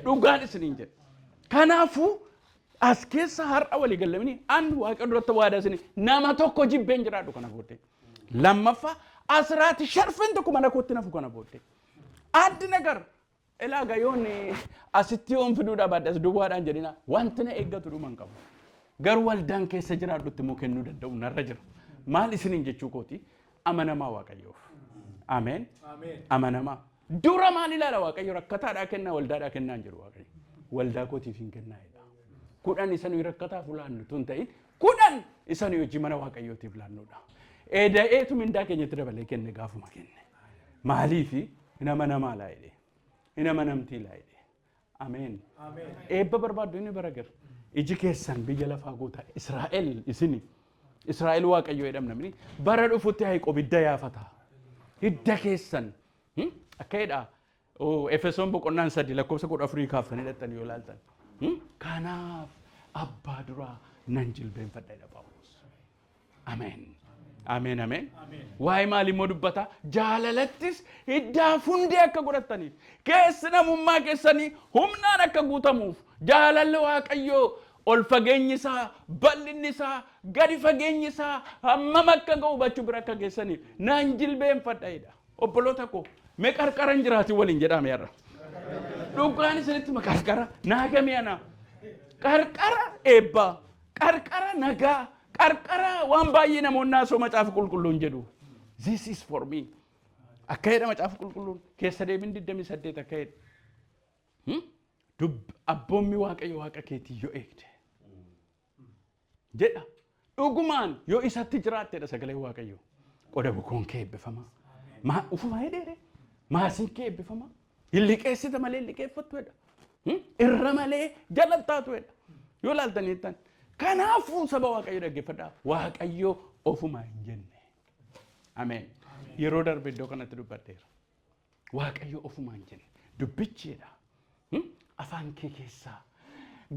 dhugaan isiniin jedhe kanaafu as keessa har'a walii gallamini an Waaqayyo duratti waadaa isini nama tokko jibbeen jiraadhu kana booddee lammaffaa asraati sharfeen tokko mana kootti nafu kana booddee addi nagar elaa gayoon asitti yoon fiduudha baaddas duwwaadhaan jedhina wanti na eeggatu dhuman qabu garuu waldaan keessa jiraadhutti immoo kennuu danda'u narra jira maal isiniin jechuu kooti amanamaa Waaqayyoof amen amanamaa dura maal ilaala Waaqayyo rakkataadhaa kennaa waldaadhaa kennaa hin jedhu Waaqayyo waldaa kootiif hin kennaa'edha kudhan isanuu rakkataaf laannu tun ta'in kudhan isanuu hojii mana Waaqayyootiif laannuudha eeda'eetu mindaa keenyatti dabalee kenne gaafuma kenne maaliifi nama namaa laa'edhe inama namtii laa'edhe amen eebba barbaaddu inni baragar iji keessan biyya lafaa goota Israa'el isini Israa'el Waaqayyo jedhamnamni bara dhufutti hayqo bidda yaafata hidda keessan akka jedha Efesoon boqonnaan 3 lakkoofsa 14 kaaftanii dhattanii yoo laaltan kanaaf abbaa duraa nan jilbeenfadha jedha Phaawulos amen amen amen waa'ee maali immoo dubbata jaalalattis hiddaa fundee akka godhattaniif keessi namummaa keessanii humnaan akka guutamuuf jaalalli Waaqayyoo ol fageenyi isaa bal'inni isaa gadi fageenyi isaa hammam akka ga'u hubachuu bira akka geessaniif naan jilbeenfadha jedha obboloota koo mee qarqara hin jiraatin waliin jedhame yarra dhugaan isinitti qarqara naagamee ana qarqara eebbaa qarqara nagaa qarqara waan baay'ee namoonni asoo macaafa qulqulluun jedhu this is for me akka jedha macaafa qulqulluun keessa deebiin 28 akka jedha abboommi Waaqayyo waaqa keetii yoo eegde jedha dhugumaan yoo isatti jiraattedha sagalee Waaqayyo qoda bukoon kee eebbifama maa ufuma hedheere maasiin kee eebbifama hin liqeessita malee liqeeffattu jedha irra malee jalattaatu jedha yoo laaltaniittan kanaafuu saba Waaqayyo dhaggeeffadhaa Waaqayyo ofuma hin jenne amen yeroo darbe iddoo kanatti dubbadheera Waaqayyo ofuma hin jenne dubbicheedha afaan kee keessaa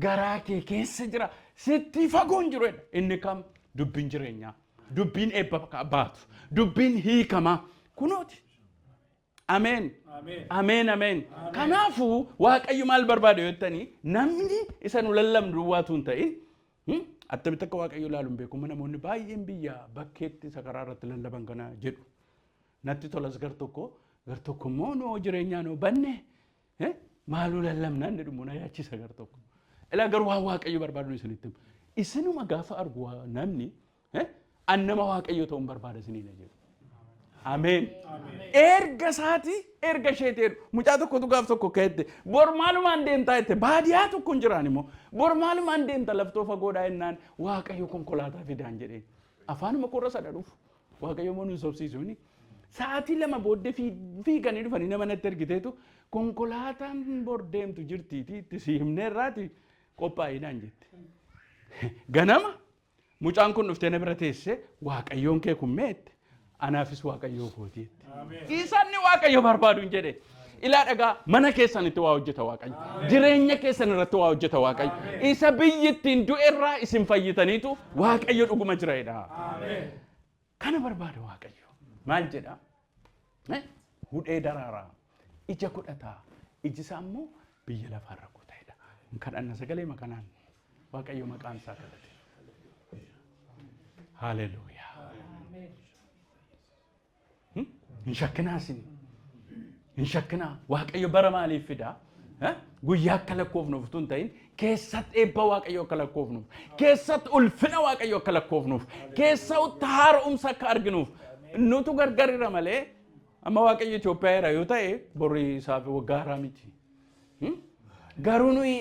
garaa kee keessa jira sitti fagoon jiru inni kam dubbiin jireenyaa dubbiin eebba baatu dubbiin hiikamaa kunooti amen amen amen kanaafuu Waaqayyo maal barbaade jettanii namni isa nu lallamnu duwwaatu hin ta'in attamitti akka Waaqayyo ilaaluun beeku namoonni baay'een biyya bakkeetti sakaraa irratti lallaban kana jedhu natti tolas gar tokko immoo noo jireenyaa noo banne maaluu lallamnaan jedhu na yaachisa gar tokko ilaa garuu waan Waaqayyo barbaadu isinitti isinuma gaafa argu namni annama Waaqayyo ta'uun barbaada isiniin jedhu Ameen. Erga saati erga sheeteeru mucaa tokkotu gaaf tokko ka'ette bor maalumaan deemtaa jette baadiyaa tokko hin jiraan immoo bor maalumaan deemta laftoo fagoodhaa jennaan Waaqayyo konkolaataa fidaan jedheen afaanuma korra sada dhufu Waaqayyo moo nu sobsiisuuni sa'aatii lama booddee fiiganii dhufanii nama natti ergiteetu konkolaataan bor deemtu jirtiiti itti si himneerraati qophaa'inaan jette. Ganama mucaan kun dhuftee na bira teessee Waaqayyoon kee kun meette anaafis Waaqayyoo kootiitti. Isanni Waaqayyo barbaadu hin jedhe. Ilaa dhagaa mana keessanitti waa hojjeta Waaqayyo. Jireenya keessan irratti waa hojjeta Waaqayyo. Isa biyyittiin du'erraa isin fayyitaniitu Waaqayyo dhuguma jiraedha. Kana barbaada Waaqayyo. Maal jedha? Hudhee daraaraa. Ija godhataa. Iji isaa immoo biyya lafaarra kutaedha. Kadhanna sagalee makanaan Waaqayyo maqaan isaa kadhate. Haleluuyaa. Hin shakkinaa isin. Hin shakkinaa. Waaqayyo bara maaliif fidaa? Guyyaa akka lakkoofnuuf tun ta'in keessatti eebba Waaqayyo akka lakkoofnuuf, keessatti ulfina Waaqayyo akka lakkoofnuuf, keessatti haaromsa akka arginuuf nutu gargaarira malee amma Waaqayyo Itoophiyaa irra yoo ta'e borii isaaf waggaa haaraa miti. Garuu nuyi